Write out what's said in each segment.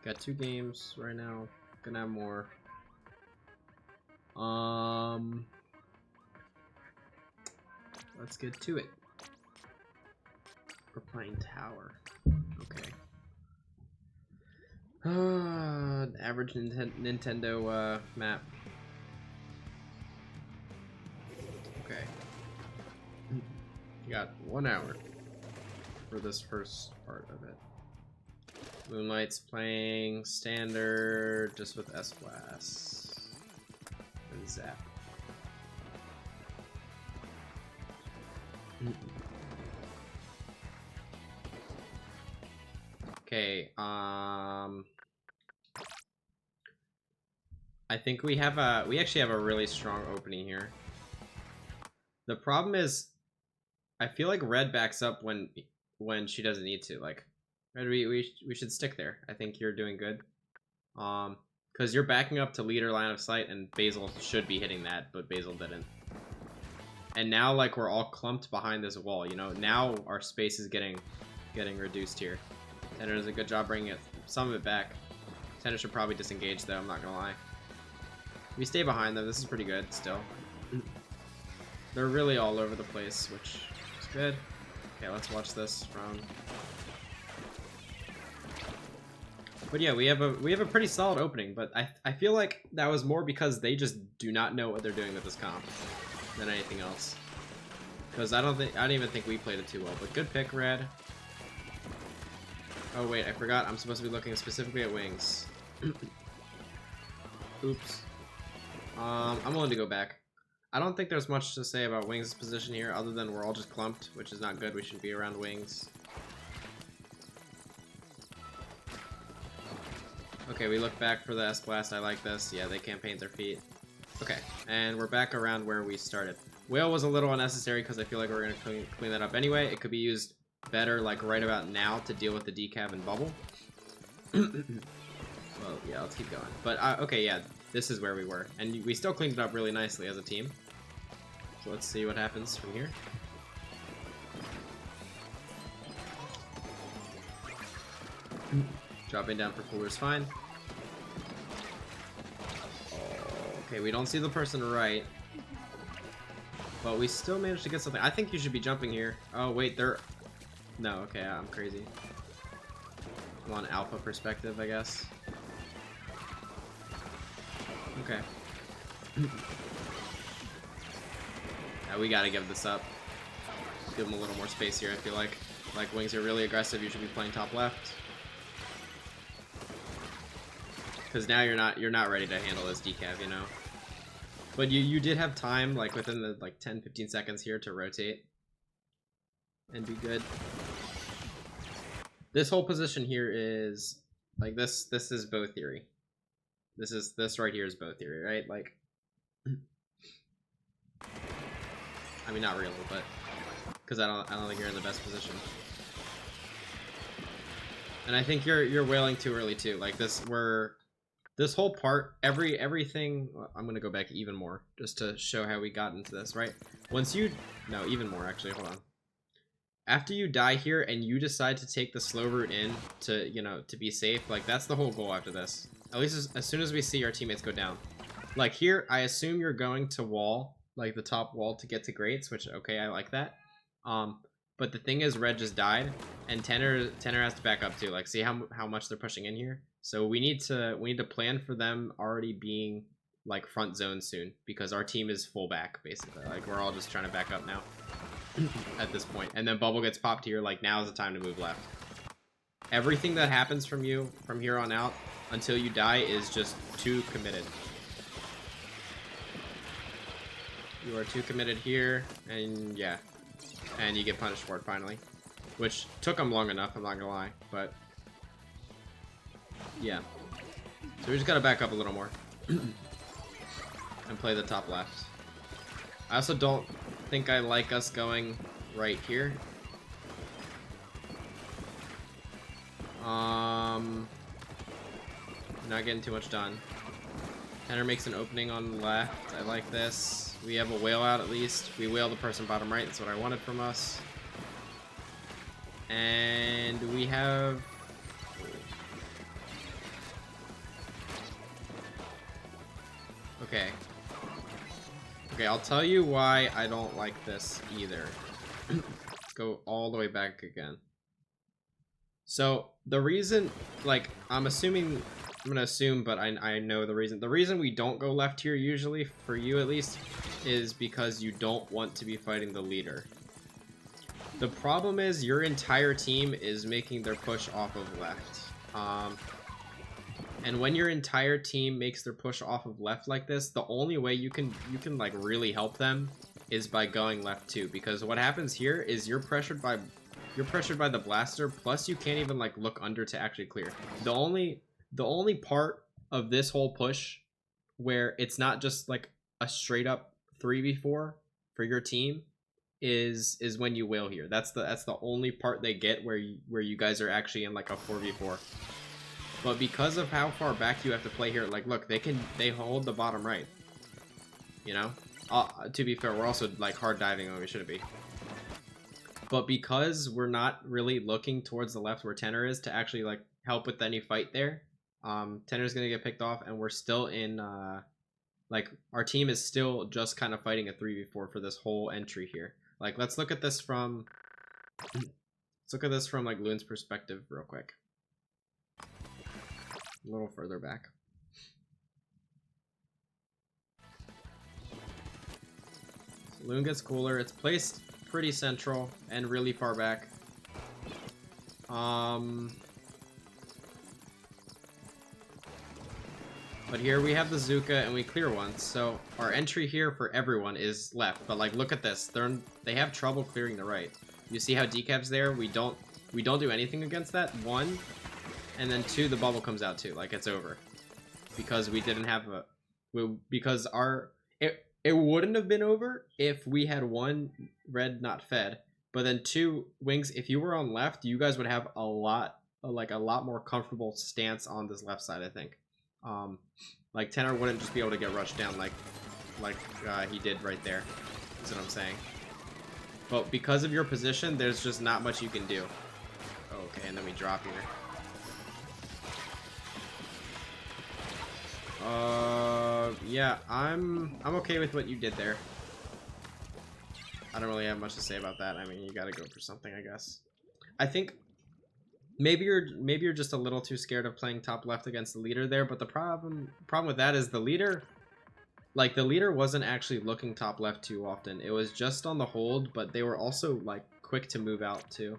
Got 2 games right now. Gonna have more. Let's get to it. We're playing tower. Okay. Average Nintendo map. Okay. You got 1 hour for this first part of it. Moonlight's playing standard just with S-Class and Zap. Okay, I think we actually have a really strong opening here. The problem is I feel like red backs up when she doesn't need to. Like, red, we should stick there. I think you're doing good. Because you're backing up to leader line of sight, and Basil should be hitting that, but Basil didn't. And now, like, we're all clumped behind this wall, you know? Now our space is getting reduced here. Tanner does a good job bringing some of it back. Tanner should probably disengage, though, I'm not gonna lie. We stay behind them, this is pretty good, still. They're really all over the place, which is good. Okay, let's watch this from... But yeah, we have a pretty solid opening, but I feel like that was more because they just do not know what they're doing with this comp than anything else. Because I don't even think we played it too well. But good pick, Red. Oh wait, I forgot. I'm supposed to be looking specifically at wings. Oops. I'm willing to go back. I don't think there's much to say about wings' position here, other than we're all just clumped, which is not good. We shouldn't be around wings. Okay, we look back for the S-Blast. I like this. Yeah, they can't paint their feet. Okay, and we're back around where we started. Whale was a little unnecessary because I feel like we're going to clean that up anyway. It could be used better, like, right about now to deal with the decav and bubble. Well, yeah, let's keep going. But, okay, yeah, this is where we were. And we still cleaned it up really nicely as a team. So let's see what happens from here. Dropping down for cooler is fine. Okay, we don't see the person right. But we still managed to get something. I think you should be jumping here. Oh, wait, they're... No, okay, I'm crazy. I'm on alpha perspective, I guess. Okay. Yeah, we gotta give this up. Give them a little more space here, I feel like. Like, wings are really aggressive, you should be playing top left. Because now you're not ready to handle this decav, you know. But you did have time, like within the 10-15 seconds here, to rotate and be good. This whole position here is like this is bow theory. This right here is bow theory, right? Like, I mean, not really, but because I don't think you're in the best position. And I think you're wailing too early too. Like this whole part, everything, I'm gonna go back even more just to show how we got into this, right? No, even more actually, hold on. After you die here and you decide to take the slow route in to, you know, to be safe, like that's the whole goal after this. At least as soon as we see our teammates go down. Like here, I assume you're going to wall, like the top wall to get to grates, which, okay, I like that. But the thing is, red just died, and Tanner has to back up too. Like, see how much they're pushing in here. So we need to plan for them already being like front zone soon, because our team is full back basically. Like we're all just trying to back up now at this point. And then bubble gets popped here. Like now is the time to move left. Everything that happens from you from here on out until you die is just too committed. You are too committed here, and yeah. And you get punished for it finally. Which took them long enough, I'm not gonna lie, but yeah. So we just gotta back up a little more. And play the top left. I also don't think I like us going right here. Not getting too much done. Tanner makes an opening on the left. I like this. We have a whale out at least. We whale the person bottom right. That's what I wanted from us. And we have... Okay. Okay, I'll tell you why I don't like this either. Let's go all the way back again. So, the reason, like, I'm gonna assume, but I know the reason. The reason we don't go left here usually, for you at least, is because you don't want to be fighting the leader. The problem is your entire team is making their push off of left. And when your entire team makes their push off of left like this, the only way you can like really help them is by going left too. Because what happens here is you're pressured by the blaster, plus you can't even like look under to actually clear. The only part of this whole push where it's not just like a straight up 3v4 for your team is when you wail here. That's the only part they get where you guys are actually in like a 4v4. But because of how far back you have to play here, like look, they hold the bottom right. You know? To be fair, we're also like hard diving when we shouldn't be. But because we're not really looking towards the left where Tenor is to actually like help with any fight there, Tenor's gonna get picked off, and we're still in like our team is still just kind of fighting a 3v4 for this whole entry here. Like let's look at this from like Loon's perspective real quick. A little further back. So Loon gets cooler. It's placed pretty central and really far back. But here we have the Zuka and we clear once, so our entry here for everyone is left. But like, look at this. They have trouble clearing the right. You see how Decap's there? We don't do anything against that. 1, and then 2, the bubble comes out too. Like it's over because we didn't have it wouldn't have been over if we had 1 red not fed, but then 2 Wings. If you were on left, you guys would have a lot more comfortable stance on this left side, I think. Like Tenor wouldn't just be able to get rushed down like he did right there. That's what I'm saying. But because of your position, there's just not much you can do. Okay, and then we drop here. Yeah, I'm okay with what you did there. I don't really have much to say about that. I mean, you gotta go for something, I guess. I think maybe you're just a little too scared of playing top left against the leader there, but the problem with that is the leader wasn't actually looking top left too often. It was just on the hold, but they were also like quick to move out too.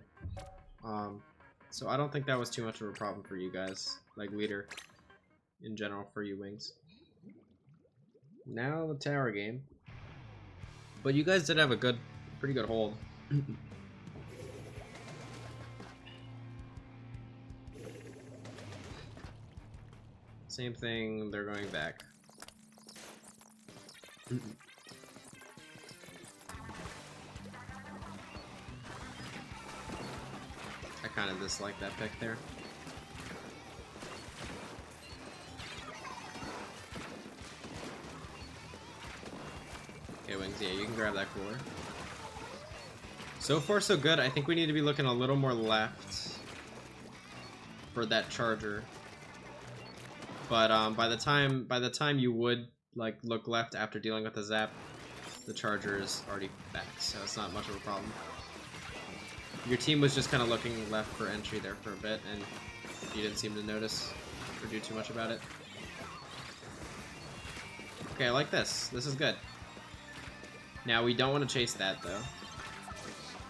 So I don't think that was too much of a problem for you guys, like leader in general for you Wings. Now the tower game. But you guys did have a pretty good hold. Same thing, they're going back. I kind of dislike that pick there. Okay, Wings, yeah, you can grab that cooler. So far, so good. I think we need to be looking a little more left for that charger. But by the time you would like look left after dealing with the zap, the charger is already back, so it's not much of a problem. Your team was just kind of looking left for entry there for a bit, and you didn't seem to notice or do too much about it. Okay, I like this. This is good. Now we don't want to chase that though.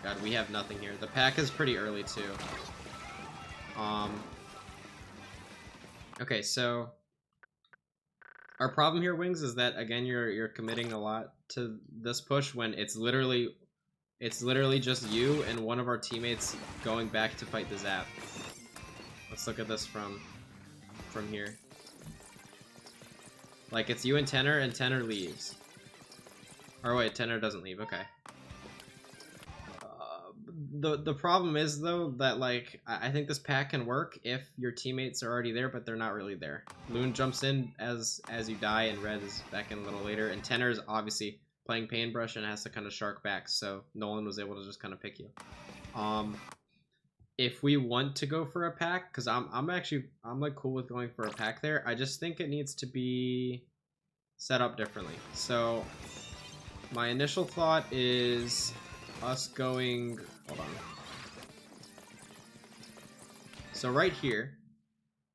God, we have nothing here. The pack is pretty early too. Okay, so our problem here, Wings, is that again you're committing a lot to this push when it's literally just you and one of our teammates going back to fight the zap. Let's look at this from here. Like it's you and Tenor leaves. Or wait, Tenor doesn't leave. Okay. The problem is though that like I think this pack can work if your teammates are already there, but they're not really there. Loon jumps in as you die, and Red is back in a little later, and Tenor is obviously playing Paintbrush and has to kind of shark back, so Nolan was able to just kind of pick you. If we want to go for a pack, because I'm like cool with going for a pack there, I just think it needs to be set up differently. So my initial thought is us going, hold on. So right here,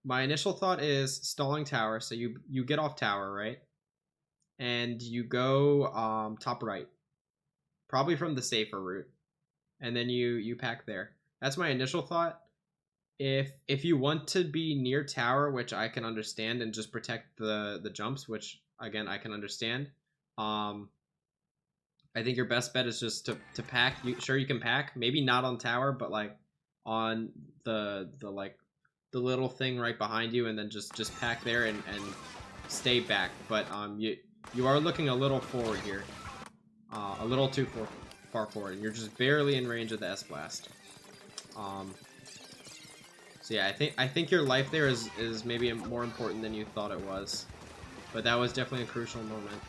my initial thought is stalling tower. So you get off tower, right? And you go top right, probably from the safer route, and then you pack there. That's my initial thought. If you want to be near tower, which I can understand, and just protect the jumps, which again I can understand, I think your best bet is just to pack. Sure, you can pack, maybe not on tower, but like on the little thing right behind you, and then just pack there and stay back. But you are looking a little forward here, a little too far forward, and you're just barely in range of the S blast. So yeah, I think your life there is maybe more important than you thought it was, but that was definitely a crucial moment.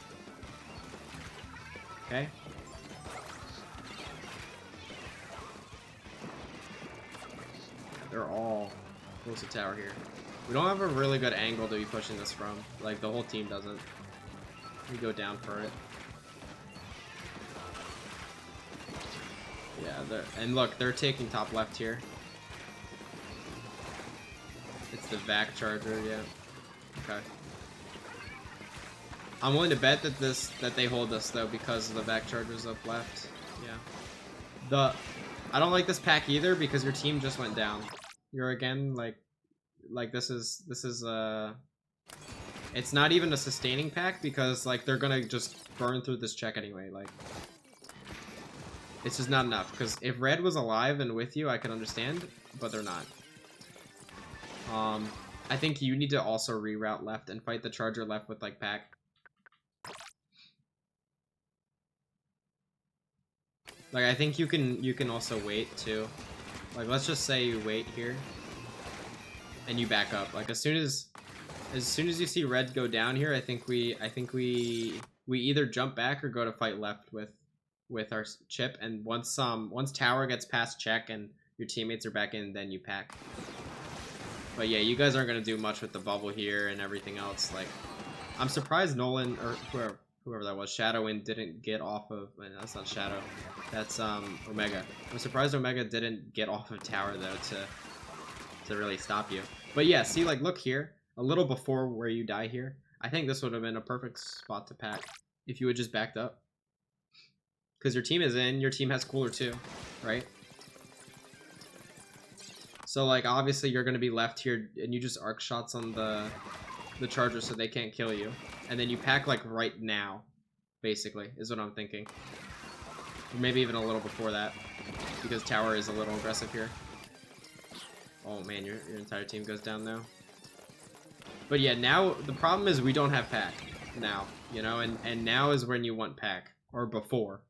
Okay. They're all close to tower here. We don't have a really good angle to be pushing this from. Like, the whole team doesn't. We go down for it. Yeah, and look, they're taking top left here. It's the vac charger, yeah. Okay. I'm willing to bet that they hold this though because of the vac chargers up left. Yeah. I don't like this pack either because your team just went down. You're again like this is it's not even a sustaining pack because like they're gonna just burn through this check anyway. Like, it's just not enough, because if red was alive and with you I could understand, but they're not. I think you need to also reroute left and fight the charger left with like pack. Like, I think you can also wait too. Like, let's just say you wait here and you back up. Like, as soon as you see red go down here, I think we either jump back or go to fight left with our chip, and once tower gets past check and your teammates are back in, then you pack. But yeah, you guys aren't gonna do much with the bubble here and everything else. Like, I'm surprised Nolan or whoever that was, Shadowin, didn't get off of. That's not Shadow. That's Omega. I'm surprised Omega didn't get off of tower though to really stop you. But yeah, see, like, look here, a little before where you die here. I think this would have been a perfect spot to pack if you had just backed up. Because your team is in, your team has cooler too, right? So like, obviously you're gonna be left here and you just arc shots on the charger so they can't kill you. And then you pack like right now, basically, is what I'm thinking. Or maybe even a little before that, because tower is a little aggressive here. Oh man, your entire team goes down now. But yeah, now the problem is we don't have pack now, you know, and now is when you want pack, or before.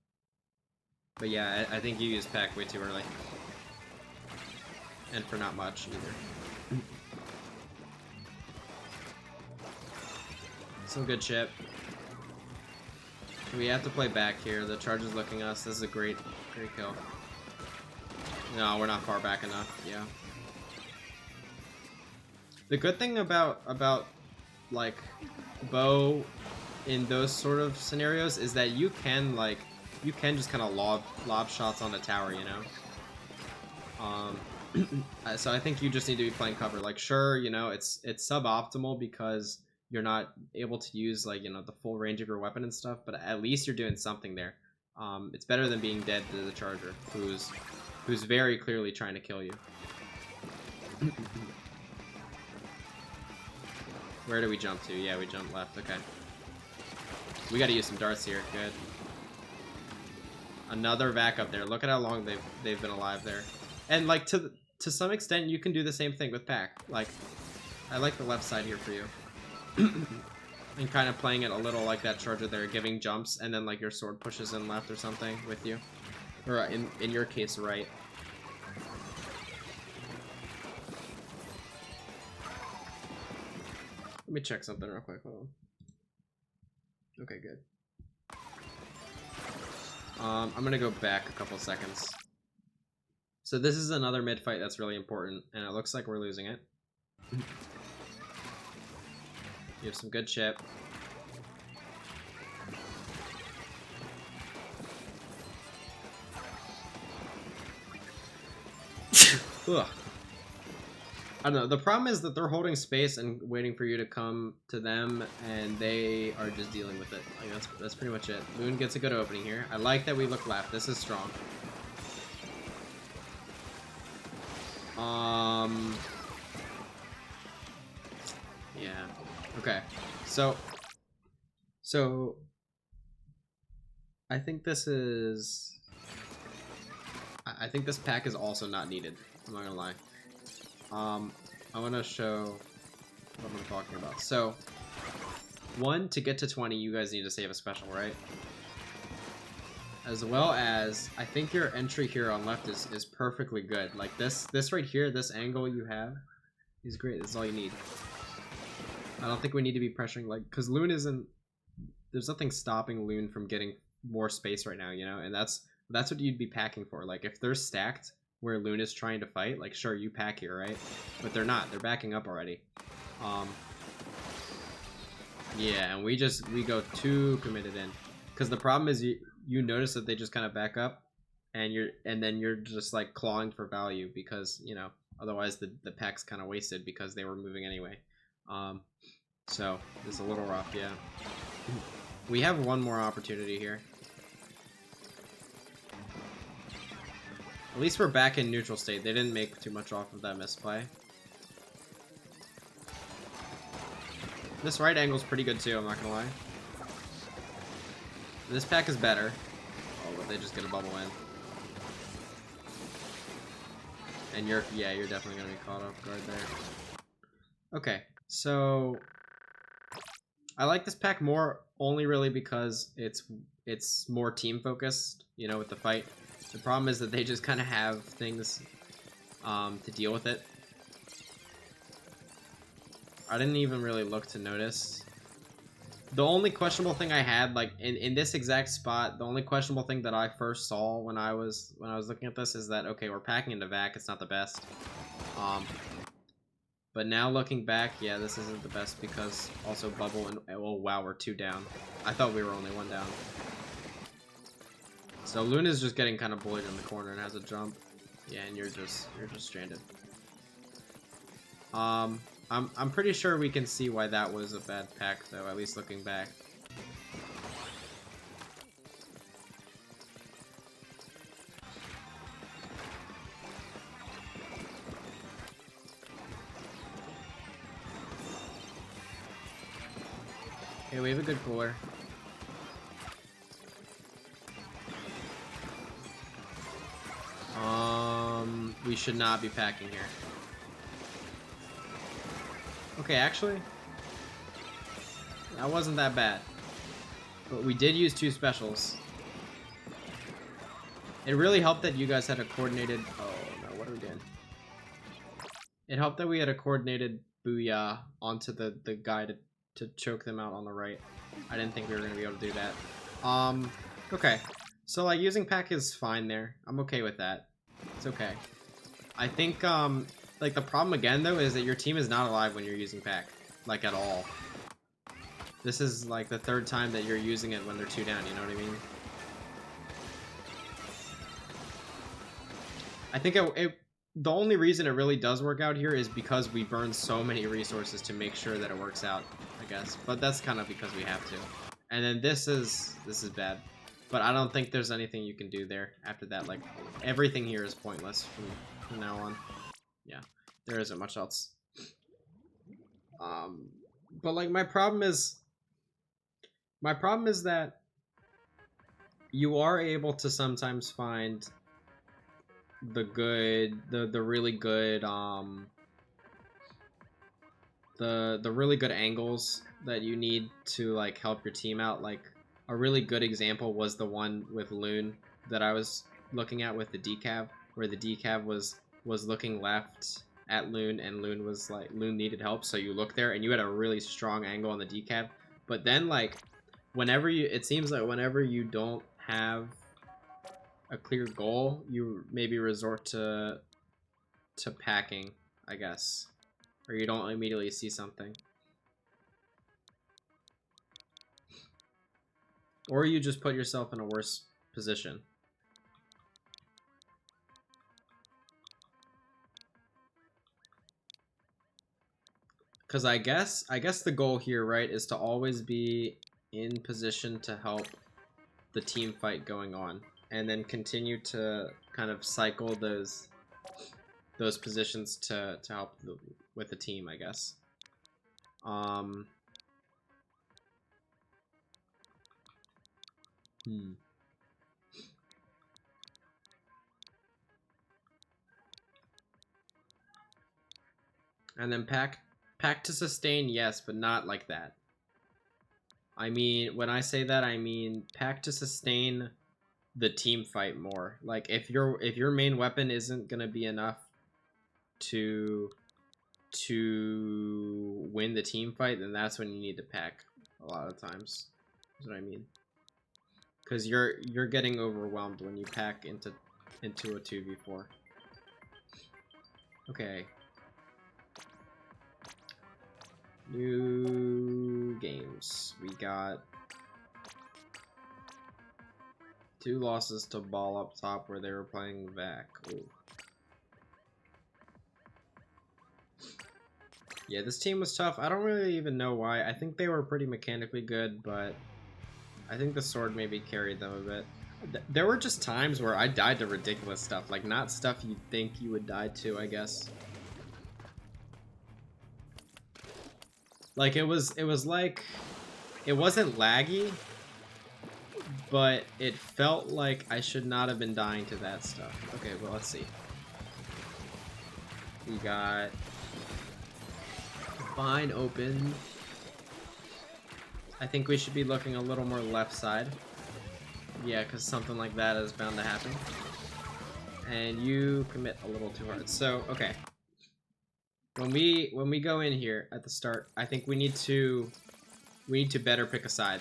But yeah, I think you used pack way too early. And for not much either. Some good chip. We have to play back here. The charger's looking us. This is a great kill. No, we're not far back enough. Yeah. The good thing about like Bo in those sort of scenarios is that you can just kind of lob shots on the tower, you know. So I think you just need to be playing cover. Like, sure, you know, it's suboptimal because you're not able to use, like, you know, the full range of your weapon and stuff, but at least you're doing something there. It's better than being dead to the charger, who's very clearly trying to kill you. Where do we jump to? Yeah, we jump left. Okay. We got to use some darts here. Good. Another vac up there. Look at how long they've been alive there. And like to some extent, you can do the same thing with pack. Like, I like the left side here for you. And kind of playing it a little like that charger there, giving jumps, and then like your sword pushes in left or something with you. Or in your case, right. Let me check something real quick. Hold on. Okay, good. I'm gonna go back a couple seconds. So this is another mid fight that's really important, and it looks like we're losing it. You have some good chip. Ugh. I don't know. The problem is that they're holding space and waiting for you to come to them, and they are just dealing with it. Like that's pretty much it. Loon gets a good opening here. I like that we look left. This is strong. Yeah. Okay. So I think this is. I think this pack is also not needed. I'm not gonna lie. I want to show what I'm talking about. So, one, to get to 20, you guys need to save a special, right? As well as, I think your entry here on left is perfectly good. Like this right here, this angle you have is great. That's all you need. I don't think we need to be pressuring, like, because Loon isn't, there's nothing stopping Loon from getting more space right now, you know? And that's what you'd be packing for. Like, if they're stacked where Loon is trying to fight, like, sure, you pack here, right? But they're not. They're backing up already. Yeah, and we go too committed in. Because the problem is you notice that they just kind of back up, and then you're just, like, clawing for value because, you know, otherwise the pack's kind of wasted because they were moving anyway. So, it's a little rough, yeah. We have one more opportunity here. At least we're back in neutral state. They didn't make too much off of that misplay. This right angle's pretty good too, I'm not gonna lie. This pack is better. Oh, but they just get a bubble in. And you're definitely gonna be caught off guard there. Okay, so I like this pack more only really because it's more team focused, you know, with the fight. The problem is that they just kind of have things to deal with it. I didn't even really look to notice. The only questionable thing I had, like in this exact spot, the only questionable thing that I first saw when I was looking at this is that, okay, we're packing into vac. It's not the best. But now looking back, yeah, this isn't the best because also bubble and oh wow, we're 2 down. I thought we were only 1 down. So Luna's just getting kind of bullied in the corner and has a jump. Yeah, and you're just stranded. I'm pretty sure we can see why that was a bad pack though, at least looking back. Okay, we have a good cooler. We should not be packing here. Okay, actually, that wasn't that bad. But we did use 2 specials. It really helped that you guys had a coordinated... Oh no, what are we doing? It helped that we had a coordinated booyah onto the guy to choke them out on the right. I didn't think we were going to be able to do that. Okay. So, like, using pack is fine there. I'm okay with that. It's okay. I think, like, the problem again, though, is that your team is not alive when you're using pack. Like, at all. This is, like, the 3rd time that you're using it when they're 2 down, you know what I mean? I think the only reason it really does work out here is because we burn so many resources to make sure that it works out, I guess. But that's kind of because we have to. And then this is bad. But I don't think there's anything you can do there after that. Like, everything here is pointless from now on. Yeah, there isn't much else. But like my problem is that you are able to sometimes find the really good the really good angles that you need to like help your team out. Like a really good example was the one with Loon that I was looking at with the decav, where the decav was looking left at Loon and Loon was like, Loon needed help, so you look there and you had a really strong angle on the decav. But then like it seems like whenever you don't have a clear goal, you maybe resort to packing, I guess, or you don't immediately see something, or you just put yourself in a worse position. Because I guess the goal here, right, is to always be in position to help the team fight going on, and then continue to kind of cycle those positions to help with the team, I guess. And then pack to sustain, yes, but not like that. I mean, when I say that, I mean pack to sustain the team fight more. Like if your main weapon isn't gonna be enough to win the team fight, then that's when you need to pack a lot of times. That's what I mean. Because you're getting overwhelmed when you pack into a 2v4. Okay. New games. We got 2 losses to Ball up top where they were playing Vac. Ooh. Yeah, this team was tough. I don't really even know why. I think they were pretty mechanically good, but I think the sword maybe carried them a bit. There were just times where I died to ridiculous stuff, like not stuff you'd think you would die to, I guess. Like it was like, it wasn't laggy, but it felt like I should not have been dying to that stuff. Okay, well, let's see. We got Vine open. I think we should be looking a little more left side. Yeah, because something like that is bound to happen. And you commit a little too hard. So, okay. When we go in here at the start, I think we need to better pick a side.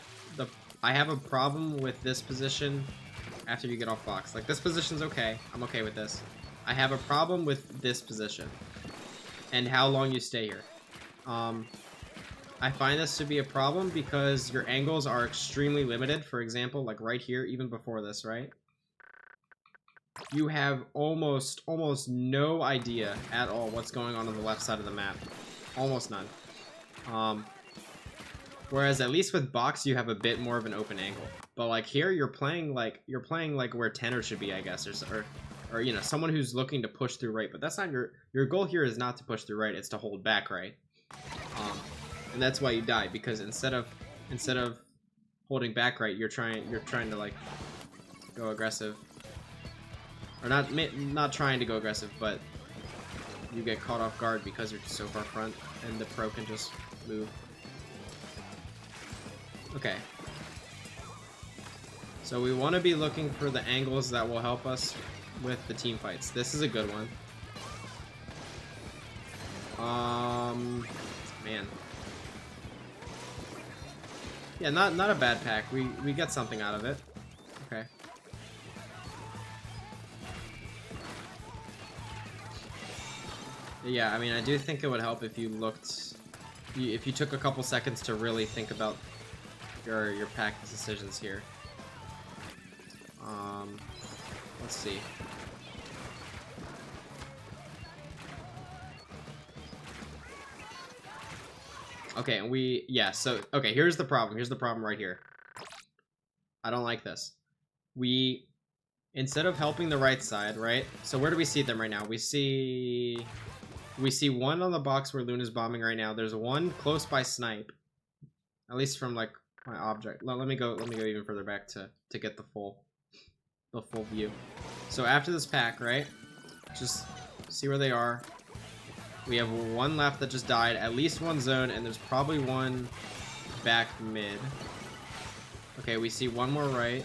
I have a problem with this position after you get off box. Like, this position's okay. I'm okay with this. I have a problem with this position and how long you stay here. I find this to be a problem because your angles are extremely limited. For example, like right here, even before this, right? You have almost no idea at all what's going on the left side of the map. Almost none. Whereas at least with box, you have a bit more of an open angle. But like here, you're playing like where Tanner should be, I guess, or you know, someone who's looking to push through right. But that's not your goal here. Is not to push through right. It's to hold back right. And that's why you die, because instead of holding back right, you're trying to like go aggressive. Or not trying to go aggressive, but you get caught off guard because you're so far front, and the pro can just move. Okay. So we want to be looking for the angles that will help us with the team fights. This is a good one. Man. Yeah, not a bad pack. We get something out of it. Okay. Yeah, I mean, I do think it would help if you if you took a couple seconds to really think about your pack decisions here. Let's see. Okay, and so, okay, here's the problem. Here's the problem right here. I don't like this. Instead of helping the right side, right? So where do we see them right now? We see one on the box where Luna's bombing right now. There's one close by snipe. At least from like my object. Let me go even further back to get the full view. So after this pack, right? Just see where they are. We have one left that just died, at least one zone, and there's probably one back mid. Okay, we see one more right.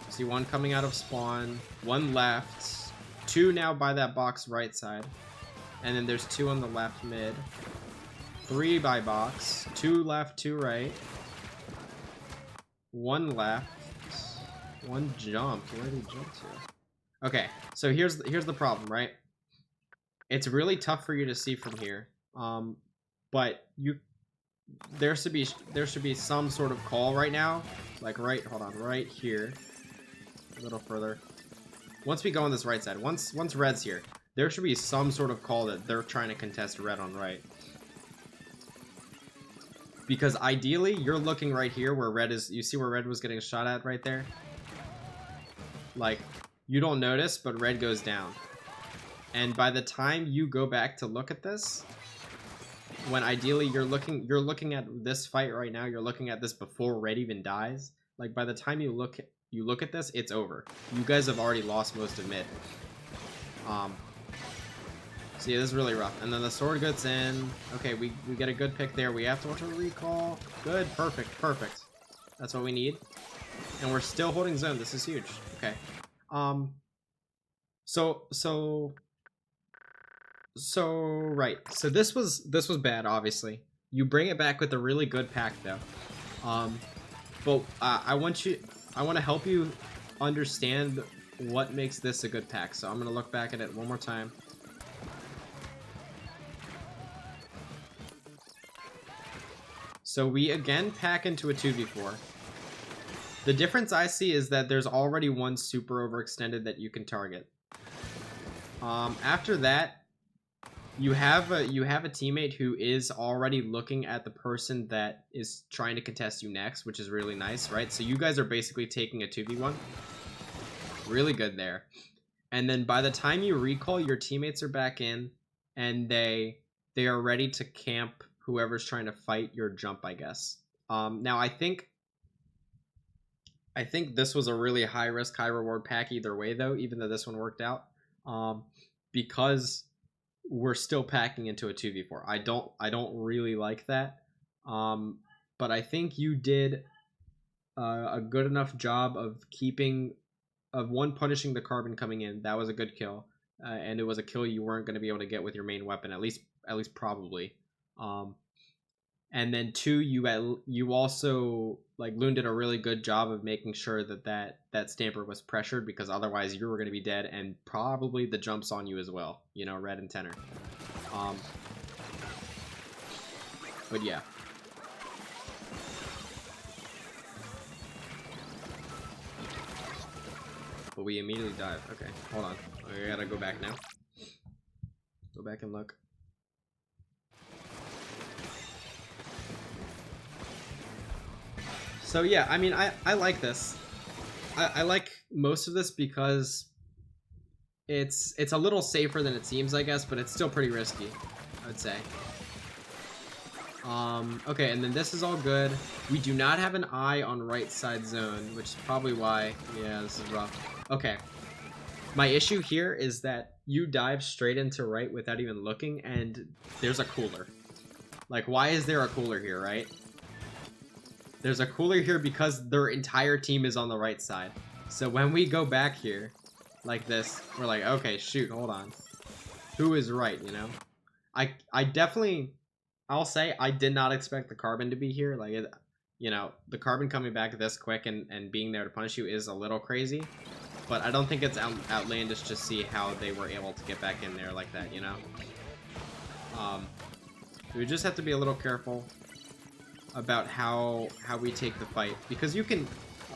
See one coming out of spawn, one left, 2 now by that box right side, and then there's 2 on the left mid, 3 by box, 2 left, 2 right, 1 left, 1 jumped. Where did he jump to? Okay, so here's the problem, right? It's really tough for you to see from here, but there should be some sort of call right now, like right here, a little further. Once we go on this right side, once red's here, there should be some sort of call that they're trying to contest red on right. Because ideally, you're looking right here where red is... You see where red was getting shot at right there? Like, you don't notice, but red goes down. And by the time you go back to look at this, when ideally you're looking at this fight right now, you're looking at this before red even dies. Like, by the time you look at this, it's over. You guys have already lost most of mid. So yeah, this is really rough. And then the sword gets in. Okay, we get a good pick there. We have to watch a recall. Good, perfect. That's what we need. And we're still holding zone. This is huge. Okay. Right. So this was bad, obviously. You bring it back with a really good pack though. But I want to help you understand what makes this a good pack. So I'm gonna look back at it one more time. So we again pack into a 2v4. The difference I see is that there's already one super overextended that you can target. After that, you have a teammate who is already looking at the person that is trying to contest you next, which is really nice, right? So you guys are basically taking a 2v1. Really good there. And then by the time you recall, your teammates are back in, and they are ready to camp whoever's trying to fight your jump, I guess. Now I think this was a really high risk, high reward pack either way though, even though this one worked out. Because we're still packing into a 2v4. I don't really like that. But I think you did a good enough job of punishing the carbon coming in. That was a good kill. And it was a kill you weren't going to be able to get with your main weapon, at least probably. And then 2, you also, like, Loon did a really good job of making sure that Stamper was pressured, because otherwise you were going to be dead, and probably the jumps on you as well, you know, red and tenor. But yeah. But we immediately dive. Okay, hold on. We gotta go back now. Go back and look. So yeah, I mean, I like this. I like most of this because it's a little safer than it seems, I guess, but it's still pretty risky, I would say. Okay, and then this is all good. We do not have an eye on right side zone, which is probably why, yeah, this is rough. Okay. My issue here is that you dive straight into right without even looking, and there's a cooler. Like, why is there a cooler here, right? There's a cooler here because their entire team is on the right side. So when we go back here, like this, we're like, okay, shoot, hold on. Who is right, you know? I definitely, I'll say, I did not expect the carbon to be here. Like, you know, the carbon coming back this quick and being there to punish you is a little crazy. But I don't think it's outlandish to see how they were able to get back in there like that, you know? We just have to be a little careful about how we take the fight, because you can,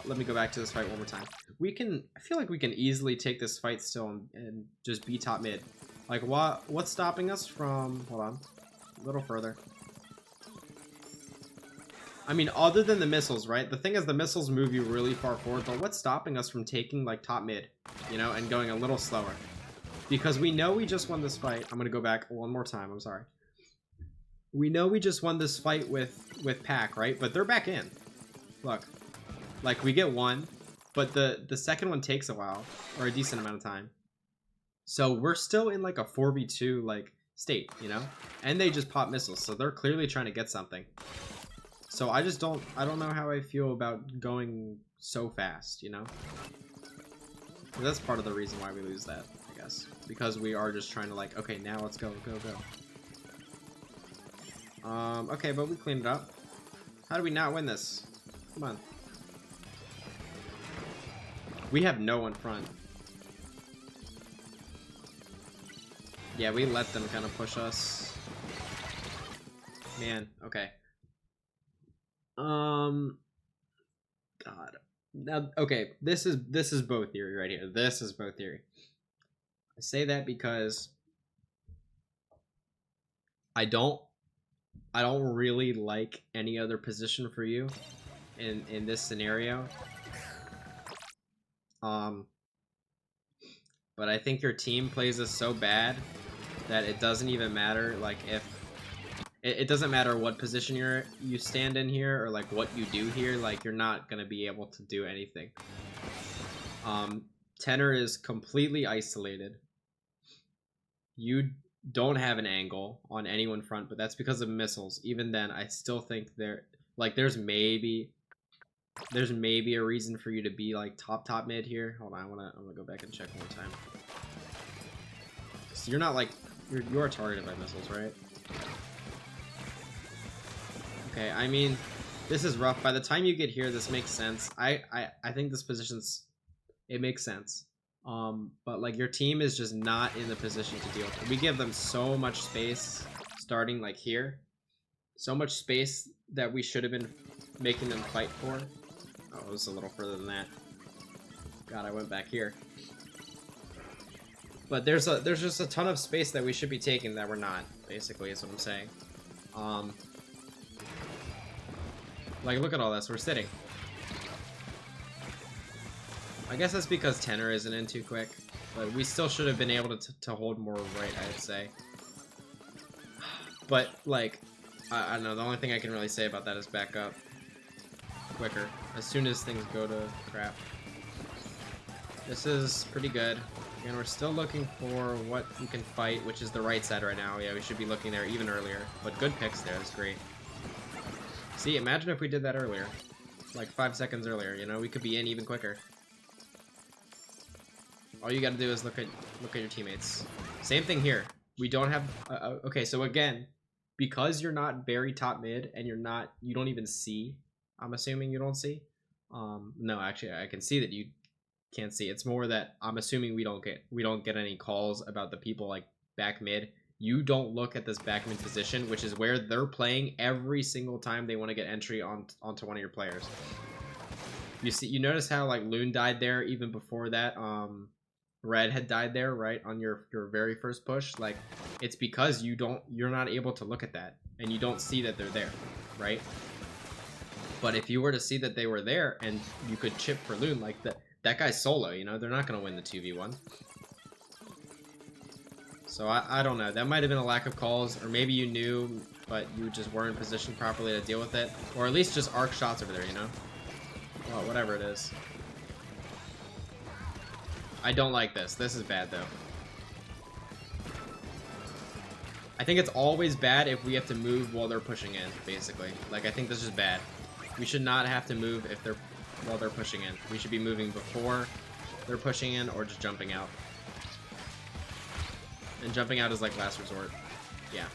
let me go back to this fight one more time. I feel like we can easily take this fight still and just be top mid. Like, what's stopping us from, hold on, a little further. I mean, other than the missiles, right? The thing is, the missiles move you really far forward, but what's stopping us from taking, like, top mid, you know, and going a little slower? Because we know we just won this fight. I'm gonna go back one more time, I'm sorry. We know we just won this fight with Pack, right? But they're back in. Look. Like, we get one, but the second one takes a while, or a decent amount of time. So we're still in, like, a 4v2, like, state, you know? And they just pop missiles, so they're clearly trying to get something. So I don't know how I feel about going so fast, you know? But that's part of the reason why we lose that, I guess. Because we are just trying to, like, okay, now let's go, go, go. Okay, but we cleaned it up. How do we not win this? Come on. We have no one front. Yeah, we let them kind of push us. Man, okay. God. Now, okay, this is bow theory right here. This is bow theory. I say that because I don't I don't really like any other position for you in this scenario. But I think your team plays us so bad that it doesn't even matter, like, if it doesn't matter what position you stand in here or like what you do here, like you're not gonna be able to do anything. Tenor is completely isolated. You don't have an angle on any one front, but that's because of missiles. Even then, I still think there's maybe a reason for you to be like top mid here. Hold on, I'm gonna go back and check one more time. So you're not like you are targeted by missiles, right? Okay, I mean, this is rough. By the time you get here, this makes sense. I think this position's it makes sense. But like your team is just not in the position to deal with it. We give them so much space starting like here. So much space that we should have been making them fight for. Oh, it was a little further than that. God, I went back here. But there's just a ton of space that we should be taking that we're not, basically, is what I'm saying. Like, look at all this. We're sitting. I guess that's because Tenor isn't in too quick. But we still should have been able to hold more right, I'd say. But, like, I don't know. The only thing I can really say about that is back up quicker. As soon as things go to crap. This is pretty good. And we're still looking for what we can fight, which is the right side right now. Yeah, we should be looking there even earlier. But good picks there. That's great. See, imagine if we did that earlier. Like 5 seconds earlier, you know? We could be in even quicker. All you gotta do is look at your teammates. Same thing here. We don't have... okay, so again, because you're not very top mid, and you don't even see... I'm assuming you don't see? No, actually, I can see that you can't see. It's more that I'm assuming we don't get any calls about the people like back mid. You don't look at this back mid position, which is where they're playing every single time they want to get entry onto one of your players. You notice how like Loon died there even before that. Red had died there, right, on your very first push. Like, it's because you're not able to look at that and you don't see that they're there, right? But if you were to see that they were there and you could chip for Loon, like that guy's solo, you know, they're not going to win the 2v1. So I don't know. That might have been a lack of calls, or maybe you knew, but you just weren't positioned properly to deal with it. Or at least just arc shots over there, you know? Well, whatever it is. I don't like this. This is bad, though. I think it's always bad if we have to move while they're pushing in, basically. Like, I think this is bad. We should not have to move while they're pushing in. We should be moving before they're pushing in or just jumping out. And jumping out is like last resort. Yeah.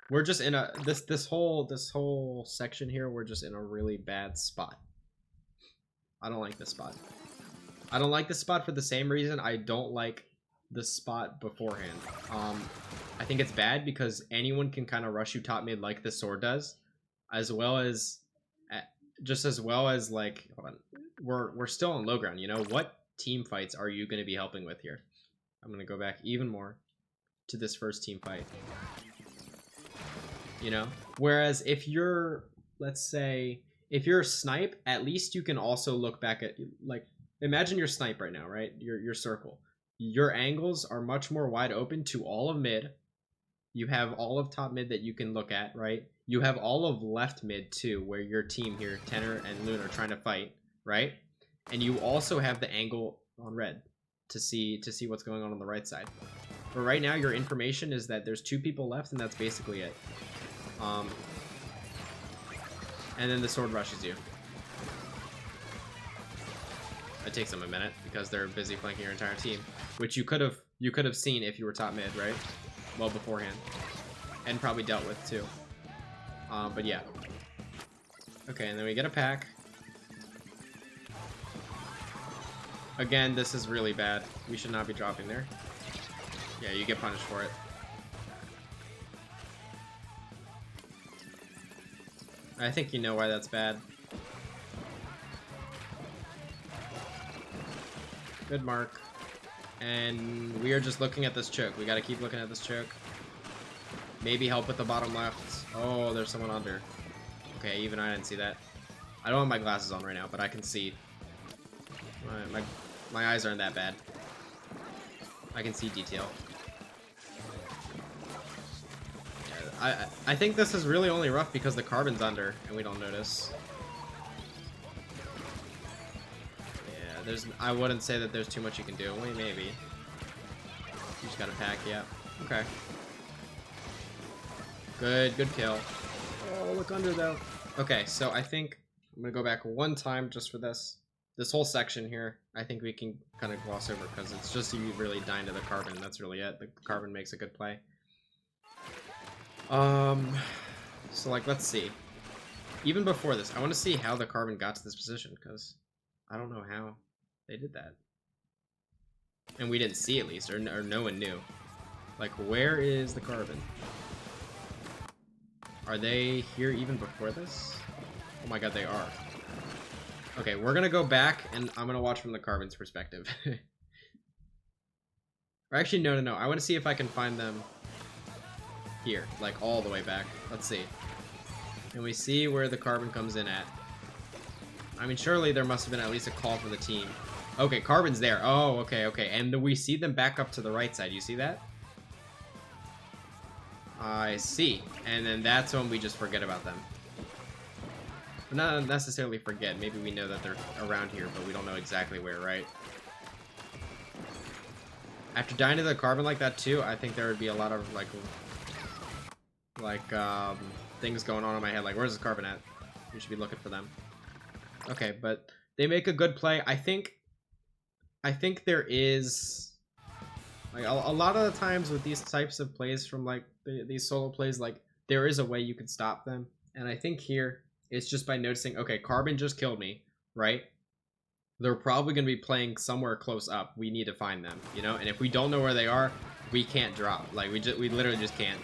We're just in a this whole section here, we're just in a really bad spot. I don't like this spot. I don't like this spot for the same reason I don't like the spot beforehand. I think it's bad because anyone can kind of rush you top mid like this sword does, as well as like, hold on, we're still on low ground. You know, what team fights are you going to be helping with here? I'm going to go back even more to this first team fight. You know, whereas if you're, let's say, if you're a snipe, at least you can also look back at, like, imagine your snipe right now, right? Your circle. Your angles are much more wide open to all of mid. You have all of top mid that you can look at, right? You have all of left mid too, where your team here, Tenor and Loon, are trying to fight, right? And you also have the angle on red to see what's going on the right side. But right now, your information is that there's 2 people left, and that's basically it. And then the sword rushes you. It takes them a minute because they're busy flanking your entire team, which you could have seen if you were top mid, right? Well beforehand, and probably dealt with too. But yeah. Okay, and then we get a pack. Again, this is really bad. We should not be dropping there. Yeah, you get punished for it. I think you know why that's bad. Good mark. And we are just looking at this choke. We gotta keep looking at this choke. Maybe help with the bottom left. Oh, there's someone under. Okay, even I didn't see that. I don't have my glasses on right now, but I can see. My eyes aren't that bad. I can see detail. Yeah, I think this is really only rough because the carbon's under and we don't notice. Yeah, I wouldn't say that there's too much you can do. Wait, maybe. You just gotta pack, yeah. Okay. Good kill. Oh, look under though. Okay, so I think I'm gonna go back one time just for this. This whole section here, I think we can kind of gloss over because it's just you really dying to the carbon. That's really it. The carbon makes a good play. So like, let's see. Even before this, I want to see how the carbon got to this position because I don't know how they did that. And we didn't see at least, or no one knew. Like, where is the carbon? Are they here even before this? Oh my god, they are. Okay, we're gonna go back, and I'm gonna watch from the carbon's perspective. Or actually, no. I want to see if I can find them here, like all the way back. Let's see. Can we see where the carbon comes in at? I mean, surely there must have been at least a call for the team. Okay, carbon's there. Oh, okay. And we see them back up to the right side. You see that? I see. And then that's when we just forget about them. But not necessarily forget. Maybe we know that they're around here, but we don't know exactly where, right? After dying to the carbon like that too, I think there would be a lot of things going on in my head. Like, where's the carbon at? We should be looking for them. Okay, but they make a good play. I think there is like a lot of the times with these types of plays from like these solo plays, like there is a way you can stop them. And I think here it's just by noticing, okay, carbon just killed me, right? They're probably going to be playing somewhere close up. We need to find them, you know? And if we don't know where they are, we can't drop. Like, we literally just can't,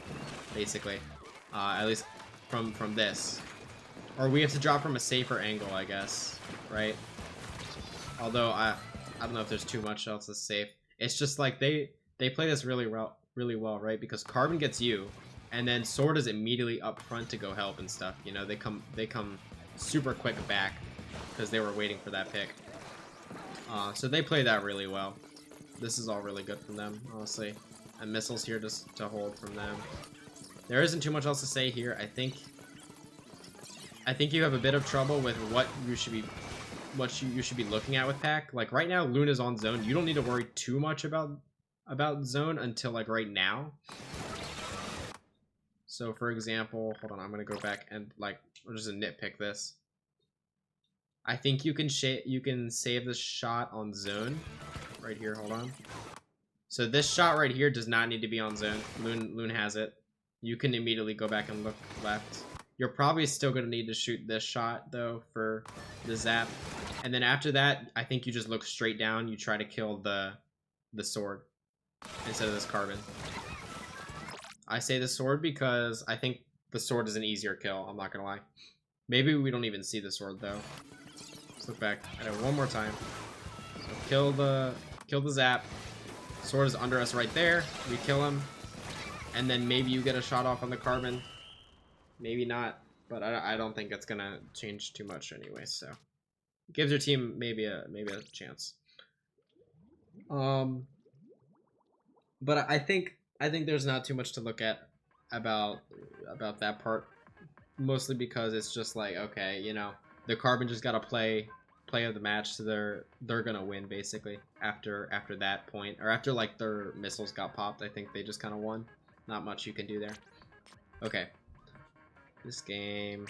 basically. At least from this. Or we have to drop from a safer angle, I guess, right? Although, I don't know if there's too much else that's safe. It's just like, they play this really well, right? Because carbon gets you, and then Sword is immediately up front to go help and stuff, you know? They come super quick back, because they were waiting for that pick. So they play that really well. This is all really good from them, honestly. And missiles here just to hold from them. There isn't too much else to say here. I think you have a bit of trouble with what you should be looking at with Pack. Like right now, Luna's on zone. You don't need to worry too much about zone until like right now. So for example, hold on, I'm gonna go back and like just nitpick this. I think you can save the shot on zone right here. Hold on. So this shot right here does not need to be on zone. Loon has it. You can immediately go back and look left. You're probably still going to need to shoot this shot though for the zap. And then after that, I think you just look straight down. You try to kill the sword instead of this carbon. I say the sword because I think the sword is an easier kill. I'm not going to lie. Maybe we don't even see the sword though. Look back at it one more time. So kill the zap. Sword is under us right there. We kill him, and then maybe you get a shot off on the carbon. Maybe not, but I don't think it's gonna change too much anyway. So it gives your team maybe a chance. But I think there's not too much to look at about that part. Mostly because it's just like, okay, you know, the carbon just gotta play of the match, so they're gonna win basically after that point, or after like their missiles got popped. I think they just kind of won. Not much you can do there. Okay, this game,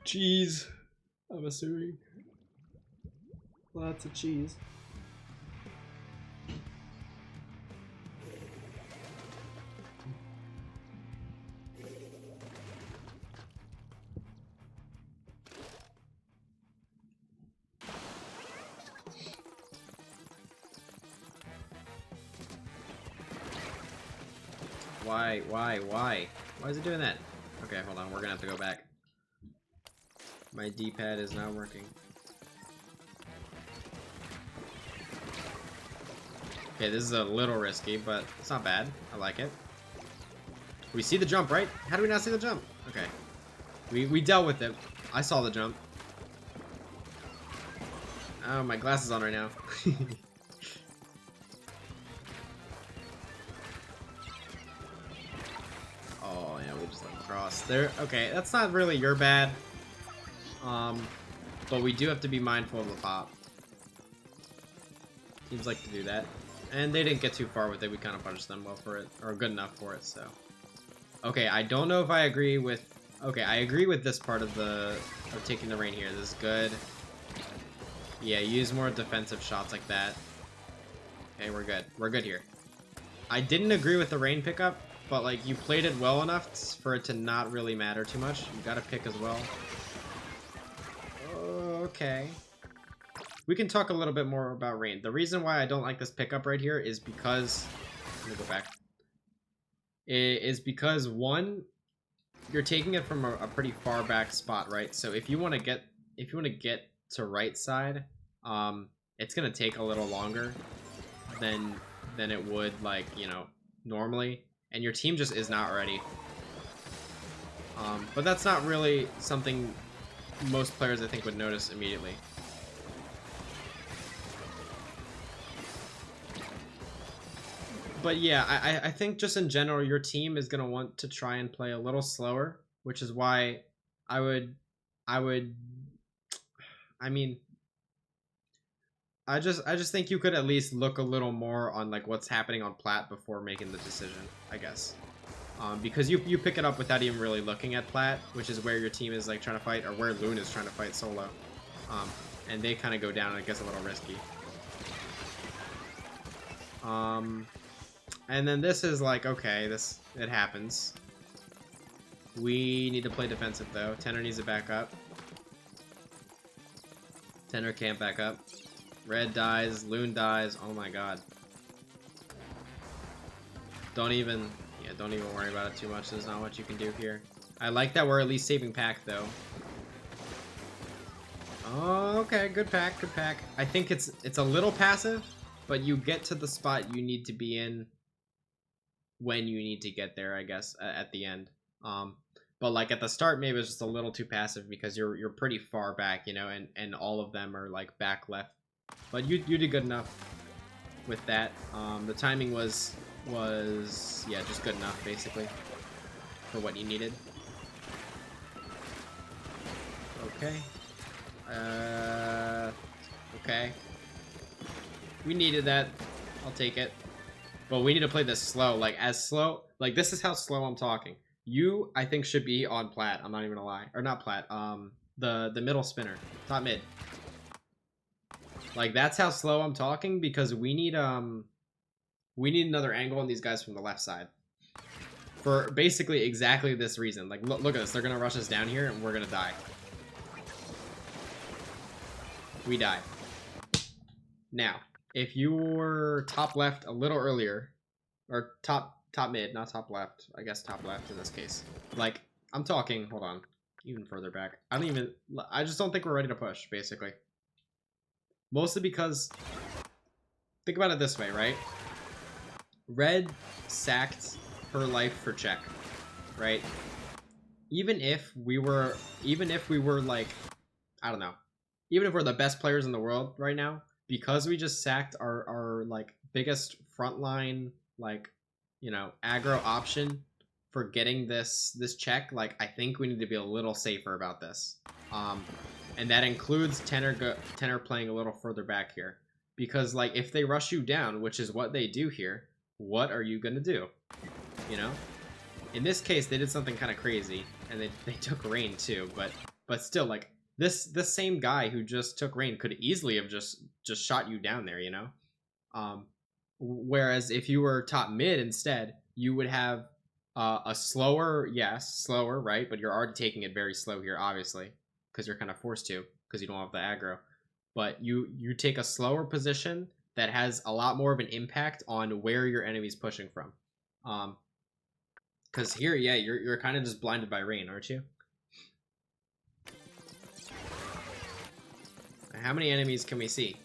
cheese. I'm assuming lots of cheese. Why is it doing that? Okay, hold on, we're gonna have to go back. My D-pad is not working. Okay, this is a little risky, but it's not bad. I like it. We see the jump, right? How do we not see the jump? Okay. We dealt with it. I saw the jump. Oh, my glasses on right now. Oh, yeah, we just let him cross. There. Okay, that's not really your bad. But we do have to be mindful of the pop. Teams like to do that. And they didn't get too far with it. We kind of punished them well for it. Or good enough for it, so. Okay, I don't know if I agree with... Okay, I agree with this part of taking the rain here. This is good. Yeah, use more defensive shots like that. Okay, we're good. We're good here. I didn't agree with the rain pickup, but like you played it well enough for it to not really matter too much. You gotta pick as well. Okay. We can talk a little bit more about rain. The reason why I don't like this pickup right here is because... Let me go back. Is because, one, you're taking it from a pretty far back spot, right? So if you want to get to right side, it's gonna take a little longer than it would, like, you know, normally, and your team just is not ready. But that's not really something most players I think would notice immediately. But yeah, I think just in general, your team is gonna want to try and play a little slower, which is why I mean, I just think you could at least look a little more on like what's happening on plat before making the decision, I guess. Because you pick it up without even really looking at plat, which is where your team is like trying to fight, or where Loon is trying to fight solo. And they kind of go down and it gets a little risky. And then this is like, okay, it happens. We need to play defensive though. Tenor needs to back up. Tenor can't back up. Red dies, Loon dies. Oh my god. Don't even worry about it too much. There's not much you can do here. I like that we're at least saving pack though. Oh, okay, good pack, good pack. I think it's a little passive, but you get to the spot you need to be in when you need to get there, I guess, at the end. But like at the start, maybe it's just a little too passive because you're pretty far back, you know, and all of them are like back left. But you did good enough with that. The timing was yeah, just good enough basically for what you needed. Okay. Okay. We needed that. I'll take it. But we need to play this slow, like as slow, like this is how slow I'm talking. You, I think, should be on plat. I'm not even gonna lie, or not plat. The middle spinner, top mid. Like that's how slow I'm talking because we need another angle on these guys from the left side. For basically exactly this reason. Like look at this, they're gonna rush us down here and we're gonna die. We die. Now, if you were top left a little earlier, or top mid, not top left, I guess top left in this case. Like, I'm talking, hold on, even further back. I just don't think we're ready to push, basically. Mostly because, think about it this way, right? Red sacked her life for check, right? Even if we were like, I don't know, even if we're the best players in the world right now, because we just sacked our like biggest frontline, like, you know, aggro option for getting this check, like I think we need to be a little safer about this. And that includes Tenor playing a little further back here, because like if they rush you down, which is what they do here, what are you gonna do? You know, in this case they did something kind of crazy and they took rain too, but still, like this same guy who just took rain could easily have just shot you down there, you know. Whereas if you were top mid instead, you would have a slower, right? But you're already taking it very slow here, obviously, because you're kind of forced to, because you don't have the aggro. But you take a slower position that has a lot more of an impact on where your enemy's pushing from. Because here, yeah, you're kind of just blinded by rain, aren't you? How many enemies can we see?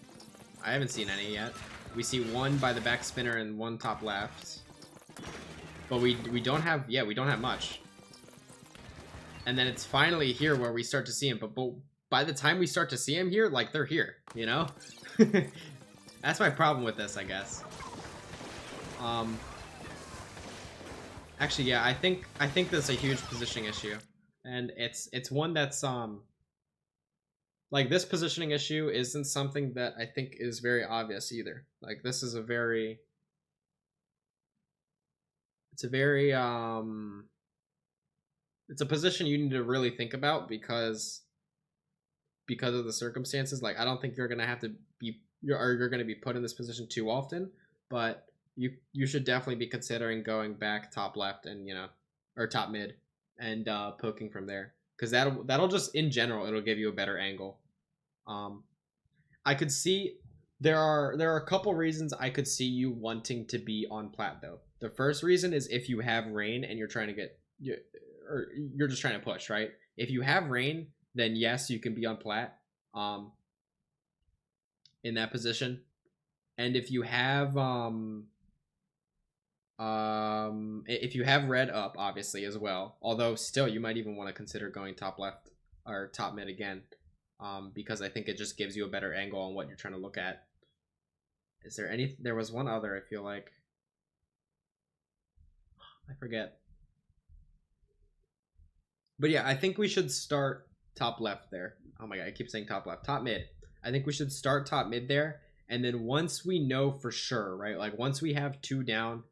I haven't seen any yet. We see one by the back spinner and one top left. But we don't have, yeah, we don't have much. And then it's finally here where we start to see him. But by the time we start to see him here, like, they're here, you know? That's my problem with this, I guess. Actually, yeah, I think that's a huge positioning issue. And it's one that's, like, this positioning issue isn't something that I think is very obvious either. Like, this is a very... It's a very, it's a position you need to really think about because of the circumstances. Like, I don't think you're gonna have to be, you're gonna be put in this position too often, but you should definitely be considering going back top left and, you know, or top mid and poking from there, because that'll just, in general, it'll give you a better angle. I could see there are a couple reasons I could see you wanting to be on plat though. The first reason is if you have rain and you're trying to get, or you're just trying to push, right? If you have rain, then yes, you can be on plat, in that position. And if you have if you have red up, obviously, as well, although still you might even want to consider going top left or top mid again, because I think it just gives you a better angle on what you're trying to look at. Is there any, there was one other, I feel like, I forget. But yeah, I think we should start top left there. Oh my god, I keep saying top left. Top mid. I think we should start top mid there. And then once we know for sure, right? Like, once we have two down,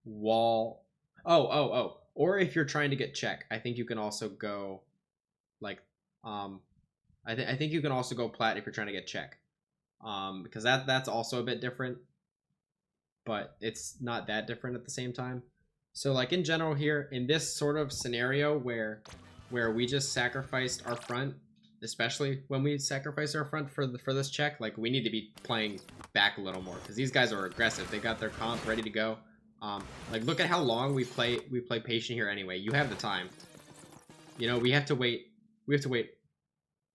wall. Oh. Or if you're trying to get check, I think you can also go, like, I think you can also go plat if you're trying to get check. Because that's also a bit different. But it's not that different at the same time. So, like, in general here, in this sort of scenario where we just sacrificed our front, especially when we sacrifice our front for this check, like, we need to be playing back a little more, because these guys are aggressive. They got their comp ready to go. Like, look at how long we play patient here anyway. You have the time. You know, we have to wait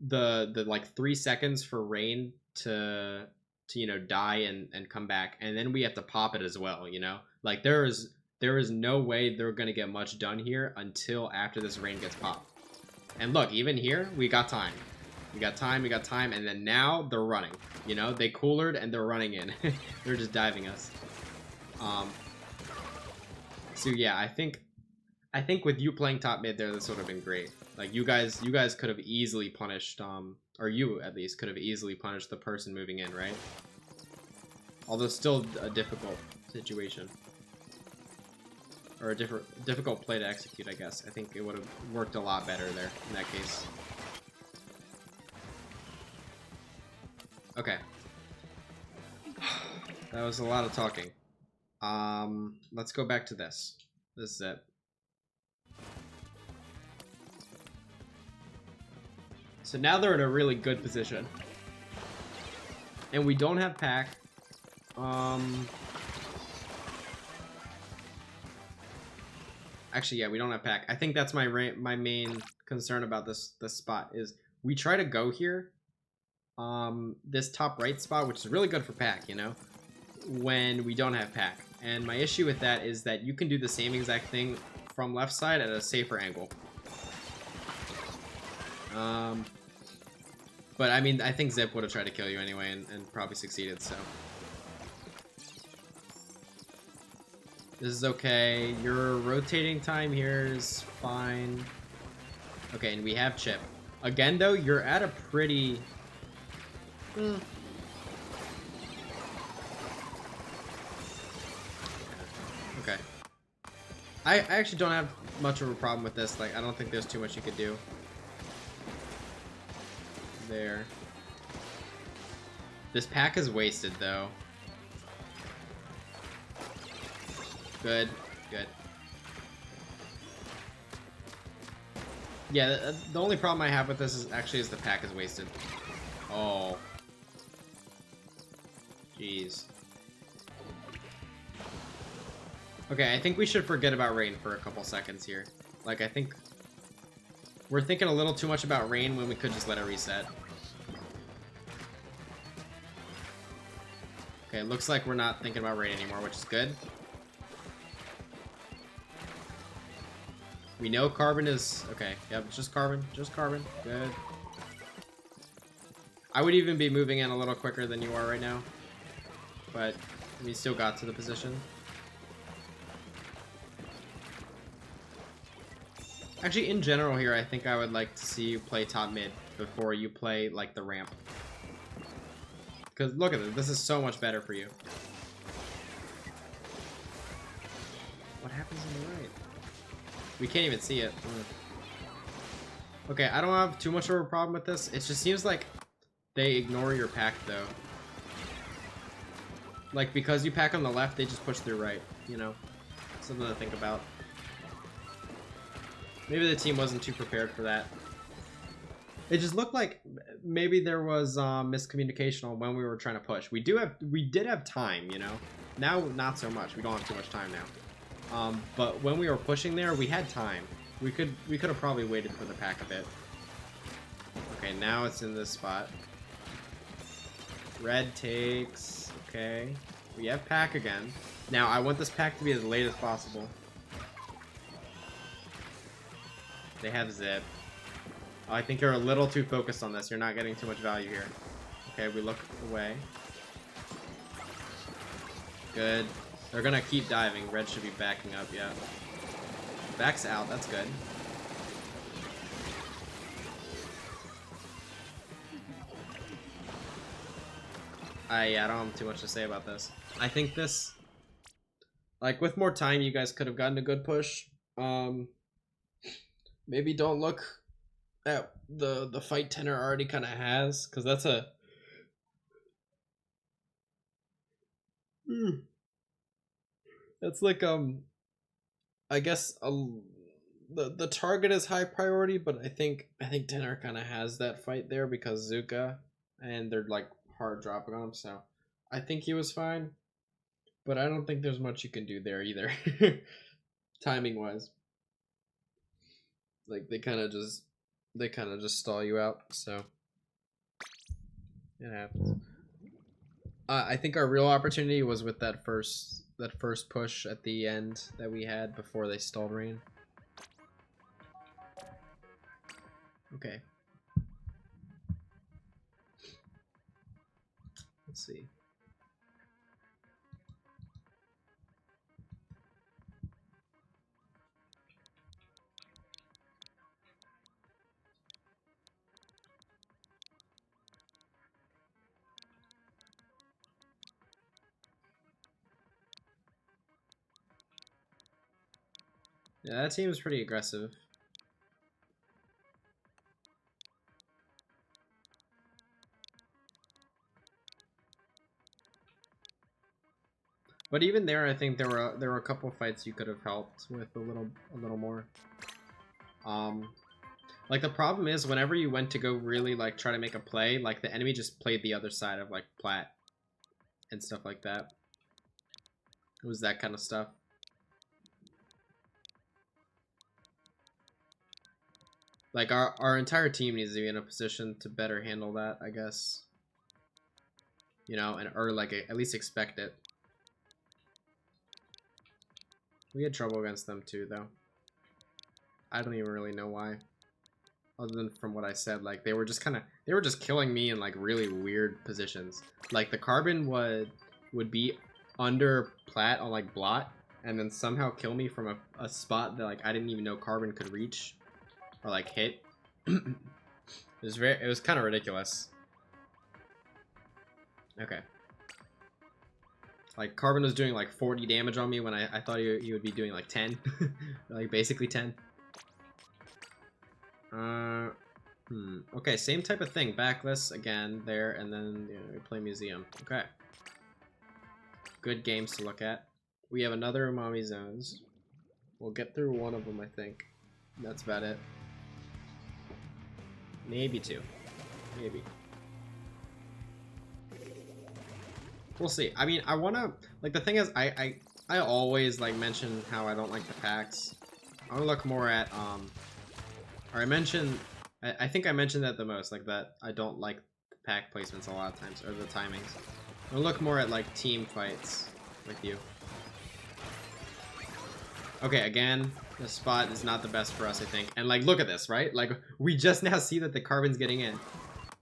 the like 3 seconds for rain to you know, die and come back, and then we have to pop it as well, you know? Like, there is no way they're going to get much done here until after this rain gets popped. And look, even here, we got time. We got time, and then now they're running. You know, they coolered and they're running in. They're just diving us. So yeah, I think with you playing top mid there, this would have been great. Like, you guys could have easily punished, or you at least could have easily punished the person moving in, right? Although still a difficult situation. Or a difficult play to execute, I guess. I think it would have worked a lot better there in that case. Okay. That was a lot of talking. Let's go back to this. This is it. So now they're in a really good position. And we don't have pack. Actually, yeah, we don't have pack. I think that's my main concern about this spot is we try to go here, this top right spot, which is really good for pack, you know, when we don't have pack. And my issue with that is that you can do the same exact thing from left side at a safer angle. But I mean, I think Zip would have tried to kill you anyway and probably succeeded, so. This is okay. Your rotating time here is fine. Okay, and we have chip. Again, though, you're at a pretty... Okay. I actually don't have much of a problem with this. Like, I don't think there's too much you could do. There. This pack is wasted, though. Good. Yeah, the only problem I have with this is actually the pack is wasted. Oh. Jeez. Okay, I think we should forget about rain for a couple seconds here. Like, I think we're thinking a little too much about rain when we could just let it reset. Okay, looks like we're not thinking about raid anymore, which is good. We know carbon is... Okay, yep, just carbon. Just carbon. Good. I would even be moving in a little quicker than you are right now. But we still got to the position. Actually, in general here, I think I would like to see you play top mid before you play, like, the ramp. Because look at this. This is so much better for you. What happens on the right? We can't even see it. Okay, I don't have too much of a problem with this. It just seems like they ignore your pack, though. Like, because you pack on the left, they just push through right, you know? Something to think about. Maybe the team wasn't too prepared for that. It just looked like maybe there was miscommunication on when we were trying to push. We did have time, you know? Now, not so much. We don't have too much time now. But when we were pushing there, we had time. We could have probably waited for the pack a bit. Okay, now it's in this spot. Red takes. Okay. We have pack again. Now, I want this pack to be as late as possible. They have zip. Oh, I think you're a little too focused on this. You're not getting too much value here. Okay, we look away. Good. They're gonna keep diving. Red should be backing up, yeah. Backs out, that's good. Yeah, I don't have too much to say about this. I think this, like, with more time, you guys could have gotten a good push. Maybe don't look at the fight Tenor already kind of has, because that's a... That's like, I guess the target is high priority, but I think Tenor kind of has that fight there because Zuka, and they're like hard dropping on him, so I think he was fine, but I don't think there's much you can do there either, timing wise. Like they kind of just stall you out, so it happens. I think our real opportunity was with that first push at the end that we had before they stalled rain. Okay. Let's see. Yeah, that team is pretty aggressive. But even there, I think there were a couple fights you could have helped with a little more. Like the problem is whenever you went to go really like try to make a play, like the enemy just played the other side of like plat and stuff like that. It was that kind of stuff. Like our entire team needs to be in a position to better handle that, I guess. You know, and or like at least expect it. We had trouble against them too, though. I don't even really know why. Other than from what I said, like they were just killing me in like really weird positions. Like the carbon would be under plat on like blot, and then somehow kill me from a spot that like I didn't even know carbon could reach or like hit. It was kind of ridiculous. Okay. Like carbon was doing like 40 damage on me when I thought he would be doing like 10. Like basically 10. Okay, same type of thing. Backless again there, and then we play museum. Okay. Good games to look at. We have another Umami Zones. We'll get through one of them, I think. That's about it. Maybe two. Maybe. We'll see. I mean, I wanna like the thing is I always like mention how I don't like the packs. I wanna look more at or I think I mentioned that the most, like that I don't like the pack placements a lot of times, or the timings. I'll look more at like team fights with you. Okay, again, the spot is not the best for us, I think. And like, look at this, right? Like, we just now see that the carbon's getting in,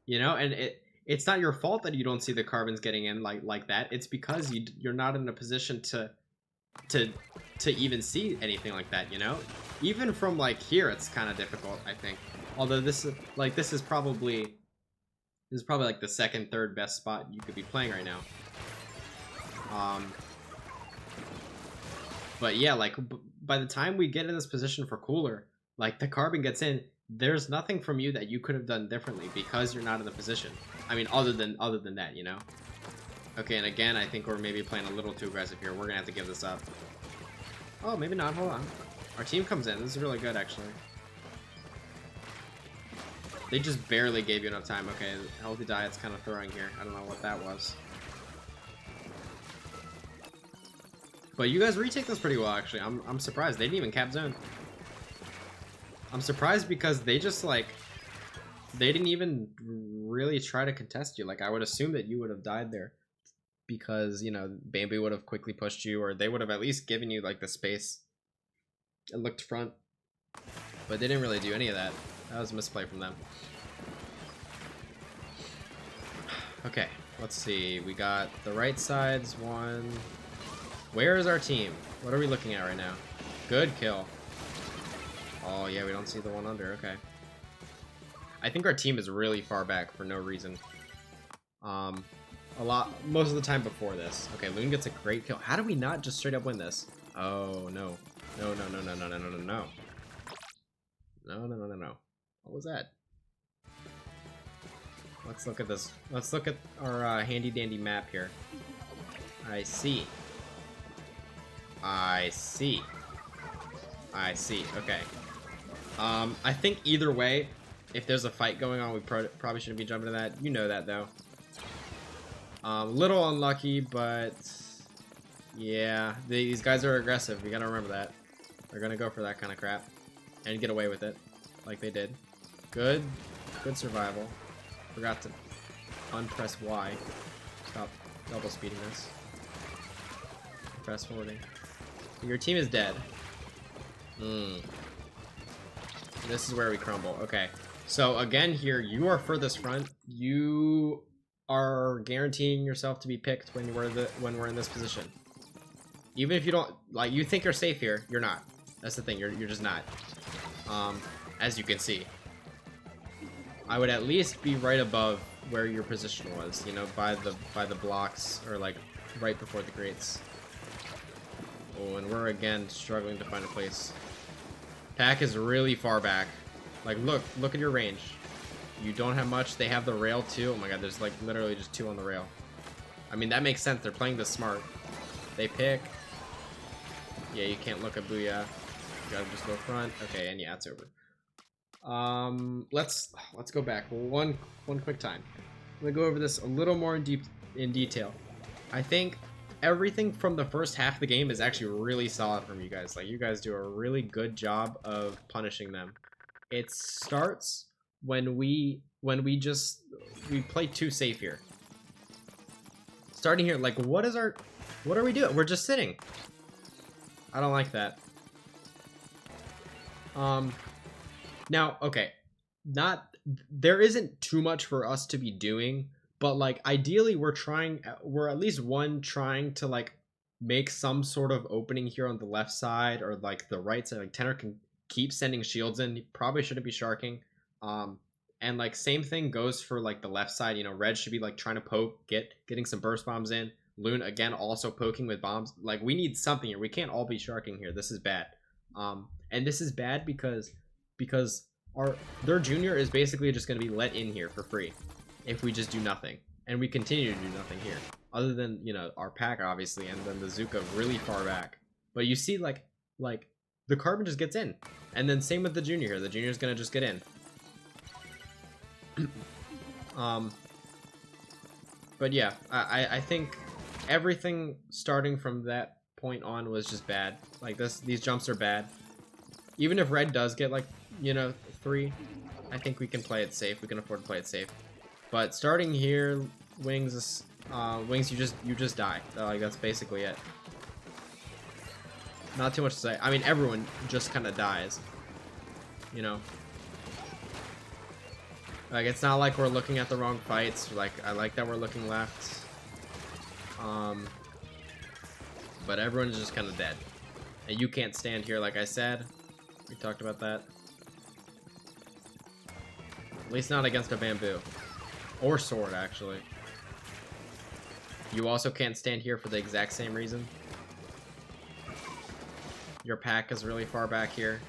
you know? And it's not your fault that you don't see the carbons getting in like that. It's because you're not in a position to even see anything like that, you know? Even from like here, it's kind of difficult, I think. Although this is probably like the second, third best spot you could be playing right now. But yeah, like by the time we get in this position for cooler, like the carbon gets in, there's nothing from you that you could have done differently because you're not in the position. I mean, other than that, you know. Okay, and again, I think we're maybe playing a little too aggressive here. We're gonna have to give this up. Oh, maybe not. Hold on. Our team comes in. This is really good, actually. They just barely gave you enough time. Okay, healthy diet's kind of throwing here. I don't know what that was. But you guys retake this pretty well, actually. I'm surprised. They didn't even cap zone. I'm surprised because they just, like... They didn't even really try to contest you. Like, I would assume that you would have died there. Because, you know, Bambi would have quickly pushed you, or they would have at least given you, like, the space. And looked front. But they didn't really do any of that. That was a misplay from them. Okay, let's see. We got the right side's one. Where is our team? What are we looking at right now? Good kill. Oh, yeah, we don't see the one under. Okay. I think our team is really far back for no reason. Most of the time before this. Okay, Loon gets a great kill. How do we not just straight up win this? Oh, no. No. No. What was that? Let's look at this. Let's look at our handy dandy map here. I see. Okay. I think either way, if there's a fight going on, we probably shouldn't be jumping to that. You know that, though. Little unlucky, but yeah, these guys are aggressive. We gotta remember that. They're gonna go for that kind of crap and get away with it, like they did. Good survival. Forgot to unpress Y. Stop double speeding this. Press forwarding. Your team is dead. This is where we crumble. Okay. So again here, you are furthest front. You are guaranteeing yourself to be picked when we're in this position. Even if you don't, like, you think you're safe here, you're not. That's the thing, you're just not. As you can see. I would at least be right above where your position was, you know, by the blocks, or like right before the grates. Oh, and we're again struggling to find a place. Pack is really far back. Like, look at your range. You don't have much. They have the rail too. Oh my god, there's like literally just 2 on the rail. I mean, that makes sense. They're playing this smart. They pick. Yeah, you can't look at Booyah. You gotta just go front. Okay, and yeah, it's over. Let's go back one quick time. I'm gonna go over this a little more in detail. I think everything from the first half of the game is actually really solid from you guys. Like, you guys do a really good job of punishing them. It starts when we play too safe here. Starting here, like, what are we doing? We're just sitting. I don't like that. Now, okay, there isn't too much for us to be doing, but like ideally we're at least trying to like make some sort of opening here on the left side or like the right side. Like Tenor can keep sending shields in. He probably shouldn't be sharking. And like same thing goes for like the left side. You know, Red should be like trying to poke, getting some burst bombs in. Loon again also poking with bombs. Like, we need something here. We can't all be sharking here. This is bad. And this is bad because their junior is basically just going to be let in here for free if we just do nothing, and we continue to do nothing here other than, you know, our pack obviously, and then the Zuka really far back. But you see, like the carbon just gets in, and then same with the junior here. The junior is going to just get in. But yeah, I think everything starting from that point on was just bad. Like, these jumps are bad. Even if Red does get, like, you know, 3, I think we can play it safe. We can afford to play it safe. But starting here, Wings Wings, you just die. Like that's basically it. Not too much to say. I mean, everyone just kind of dies. You know. Like it's not like we're looking at the wrong fights. Like I like that we're looking left. But everyone's just kind of dead. And you can't stand here, like I said. We talked about that. At least not against a bamboo. Or sword, actually. You also can't stand here for the exact same reason. Your pack is really far back here.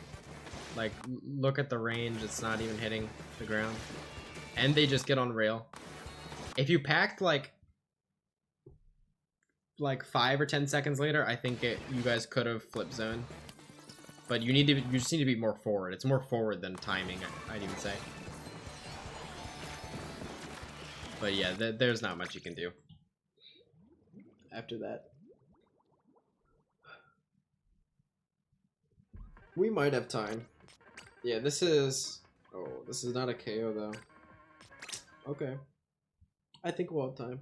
Like, look at the range. It's not even hitting the ground. And they just get on rail. If you packed, like 5 or 10 seconds later, I think you guys could have flip zone. But you just need to be more forward. It's more forward than timing, I'd even say. But yeah, there's not much you can do after that. We might have time. Yeah, this is... Oh, this is not a KO, though. Okay. I think we'll have time.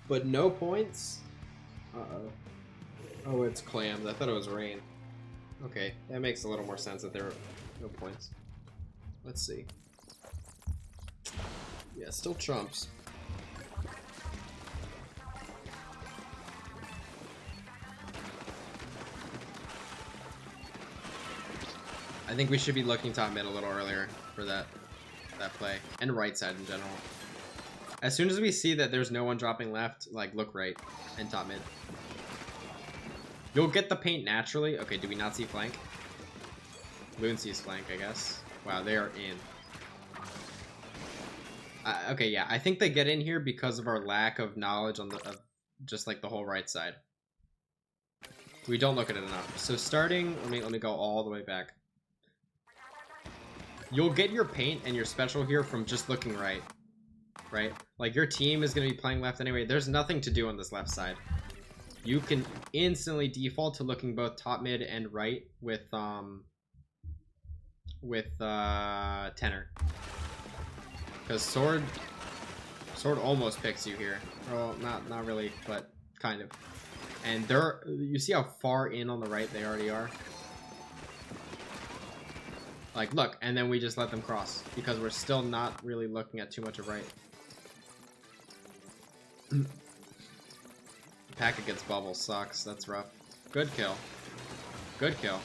But no points? Uh-oh. Oh, it's clams. I thought it was rain. Okay, that makes a little more sense that there are no points. Let's see. Yeah, still trumps. I think we should be looking top mid a little earlier for that play. And right side in general. As soon as we see that there's no one dropping left, like look right and top mid. You'll get the paint naturally. Okay, do we not see flank? Loon sees flank, I guess. Wow, they are in. Okay, yeah, I think they get in here because of our lack of knowledge on of just like the whole right side. We don't look at it enough. So starting, let me go all the way back. You'll get your paint and your special here from just looking right. Right? Like your team is going to be playing left anyway. There's nothing to do on this left side. You can instantly default to looking both top mid and right with tenor. Because sword almost picks you here. Well, not really, but kind of. And you see how far in on the right they already are? Like, look, and then we just let them cross because we're still not really looking at too much of right. Pack against bubble sucks. That's rough. Good kill. Good kill.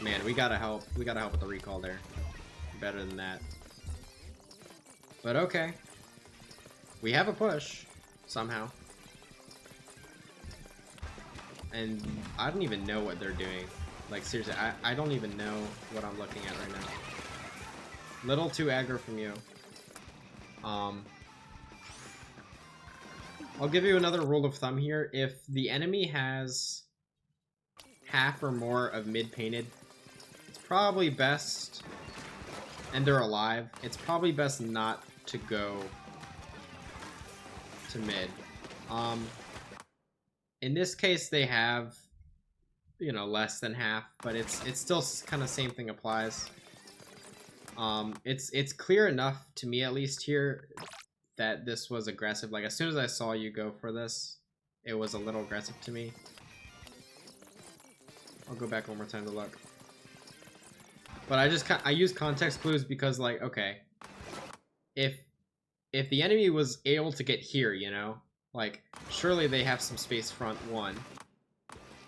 Man, we gotta help. We gotta help with the recall there. Better than that. But okay. We have a push. Somehow. And I don't even know what they're doing. Like, seriously, I don't even know what I'm looking at right now. Little too aggro from you. I'll give you another rule of thumb here. If the enemy has half or more of mid painted, it's probably best, and they're alive, it's probably best not to go to mid. In this case, they have, you know, less than half, but it's still kind of same thing applies. It's clear enough to me, at least here, that this was aggressive. Like, as soon as I saw you go for this, it was a little aggressive to me. I'll go back one more time to look. But I use context clues because, like, okay, if the enemy was able to get here, you know, like, surely they have some space front, 1.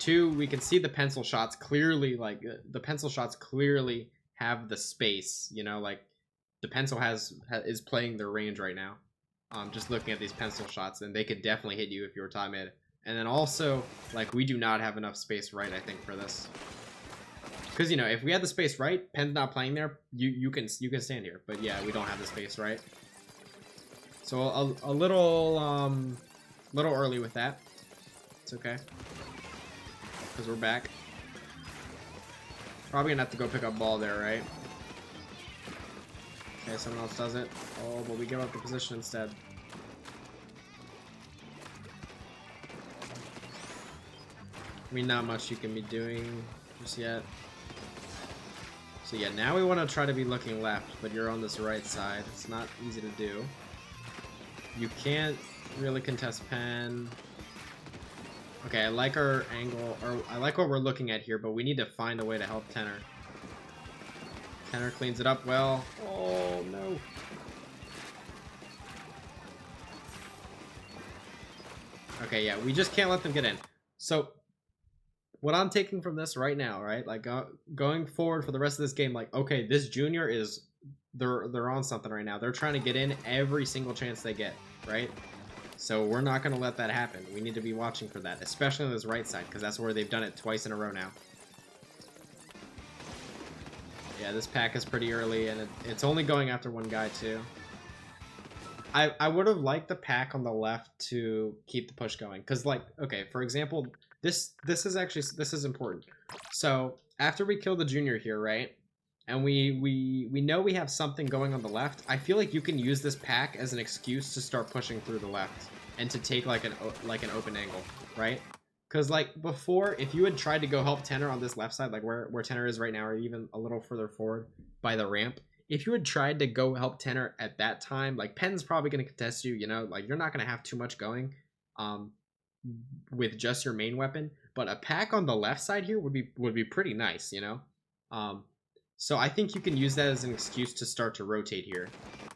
2, we can see the pencil shots clearly, like, the pencil shots clearly have the space, you know, like, the pencil is playing their range right now. Just looking at these pencil shots, and they could definitely hit you if you were top mid. And then also, like, we do not have enough space right, I think, for this. Because, you know, if we had the space right, Pen's not playing there, you can stand here. But yeah, we don't have the space right. So a little early with that. It's okay. Because we're back. Probably gonna have to go pick up ball there, right? Okay, someone else does it. Oh, but we give up the position instead. I mean, not much you can be doing just yet. So yeah, now we want to try to be looking left, but you're on this right side. It's not easy to do. You can't really contest Pen. Okay, I like our angle, or I like what we're looking at here, but we need to find a way to help Tenor. Tenor cleans it up well. Oh, no. Okay, yeah, we just can't let them get in. So, what I'm taking from this right now, right, like going forward for the rest of this game, like, okay, this junior is, they're on something right now. They're trying to get in every single chance they get, right? So we're not going to let that happen. We need to be watching for that, especially on this right side, because that's where they've done it twice in a row now. Yeah, this pack is pretty early, and it's only going after one guy, too. I would have liked the pack on the left to keep the push going, because, like, okay, for example, this is important. So after we kill the junior here, right, and we know we have something going on the left, I feel like you can use this pack as an excuse to start pushing through the left and to take like an open angle, right? Because like before, if you had tried to go help Tenor on this left side, like where Tenor is right now, or even a little further forward by the ramp, if you had tried to go help Tenor at that time, like Pen's probably going to contest you, you know, like you're not going to have too much going with just your main weapon, but a pack on the left side here would be pretty nice, you know. So I think you can use that as an excuse to start to rotate here.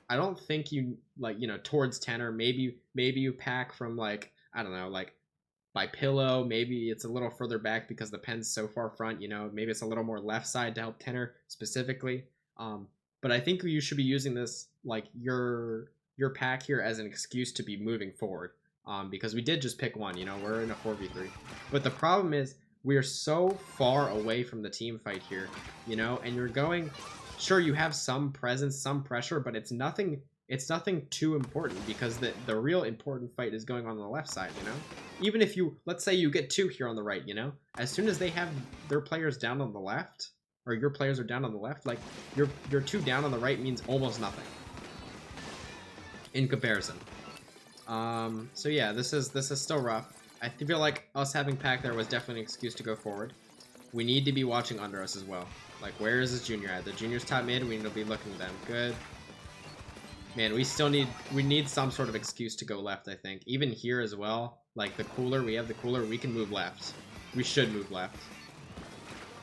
I don't think you, like, you know, towards Tenor, maybe you pack from, like, I don't know, like by pillow, maybe it's a little further back because the Pen's so far front, you know, maybe it's a little more left side to help Tenor specifically. But I think you should be using this, like, your pack here as an excuse to be moving forward. Because we did just pick one, you know, we're in a 4v3. But the problem is, we are so far away from the team fight here, you know, and you're going, sure, you have some presence, some pressure, but it's nothing too important, because the real important fight is going on the left side, you know? Even if you, let's say you get two here on the right, you know, as soon as they have their players down on the left, or your players are down on the left, like, your two down on the right means almost nothing in comparison. So yeah, this is still rough. I feel like us having pack there was definitely an excuse to go forward. We need to be watching under us as well. Like, where is this junior at? The junior's top mid, we need to be looking at them. Good. Man, we need some sort of excuse to go left, I think. Even here as well, like the cooler, we have the cooler, we can move left. We should move left.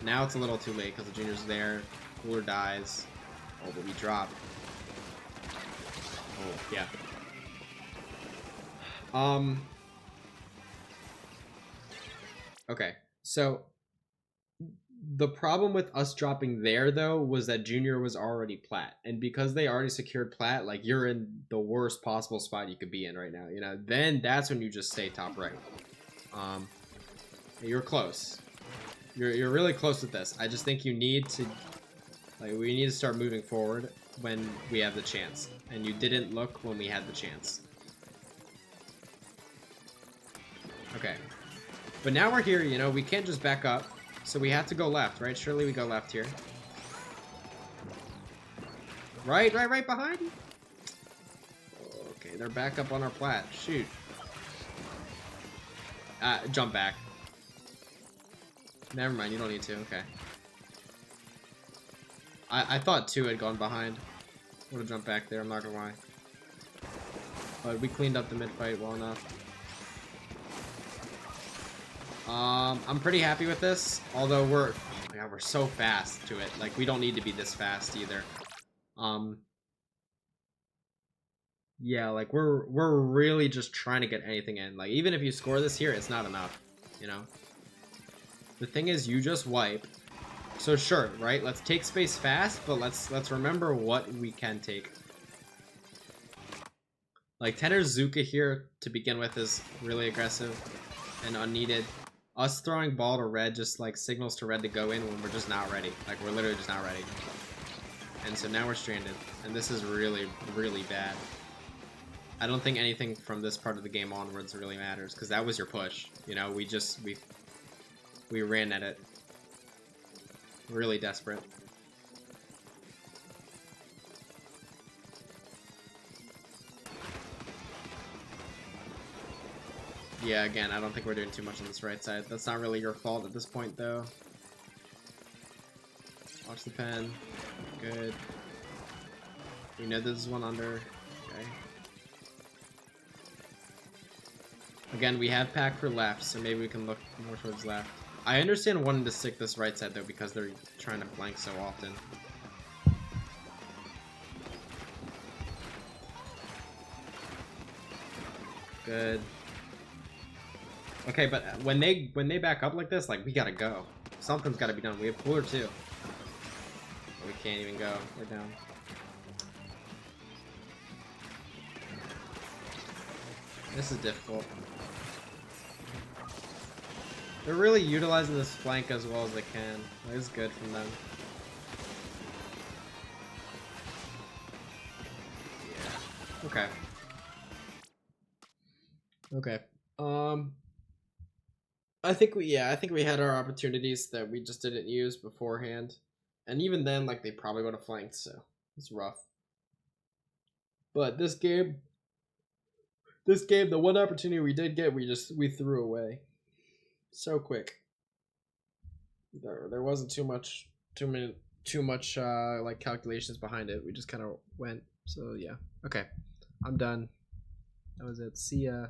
Now it's a little too late because the junior's there. Cooler dies. Oh, but we drop. Oh, yeah. Okay, so the problem with us dropping there, though, was that junior was already plat, and because they already secured plat, like, you're in the worst possible spot you could be in right now, you know. Then that's when you just stay top right. You're close. You're really close with this. I just think you need to, like, we need to start moving forward when we have the chance, and you didn't look when we had the chance. Okay. But now we're here, you know, we can't just back up. So we have to go left, right? Surely we go left here. Right behind? Okay, they're back up on our plat. Shoot. Jump back. Never mind, you don't need to, okay. I thought two had gone behind. Would have jumped back there, I'm not gonna lie. But we cleaned up the mid fight well enough. I'm pretty happy with this, although oh my god, we're so fast to it. Like, we don't need to be this fast either. Yeah, like, we're really just trying to get anything in. Like, even if you score this here, it's not enough, you know? The thing is, you just wipe. So sure, right? Let's take space fast, but let's remember what we can take. Like, Tenor's Zuka here to begin with is really aggressive and unneeded. Us throwing ball to red just, like, signals to red to go in when we're just not ready. Like, we're literally just not ready. And so now we're stranded. And this is really, really bad. I don't think anything from this part of the game onwards really matters, because that was your push. You know, we ran at it. Really desperate. Yeah, again, I don't think we're doing too much on this right side. That's not really your fault at this point, though. Watch the pen. Good. We know this is one under. Okay. Again, we have pack for left, so maybe we can look more towards left. I understand wanting to stick this right side though because they're trying to flank so often. Good. Okay, but when they back up like this, like we gotta go. Something's gotta be done. We have cooler too. But we can't even go. We're down. This is difficult. They're really utilizing this flank as well as they can. That is good from them. Yeah. Okay. Okay. I think we had our opportunities that we just didn't use beforehand. And even then, like, they probably would have flanked, so it's rough. But this game, the one opportunity we did get, we threw away. So quick. There wasn't too much like calculations behind it. We just kind of went. So yeah. Okay. I'm done. That was it. See ya.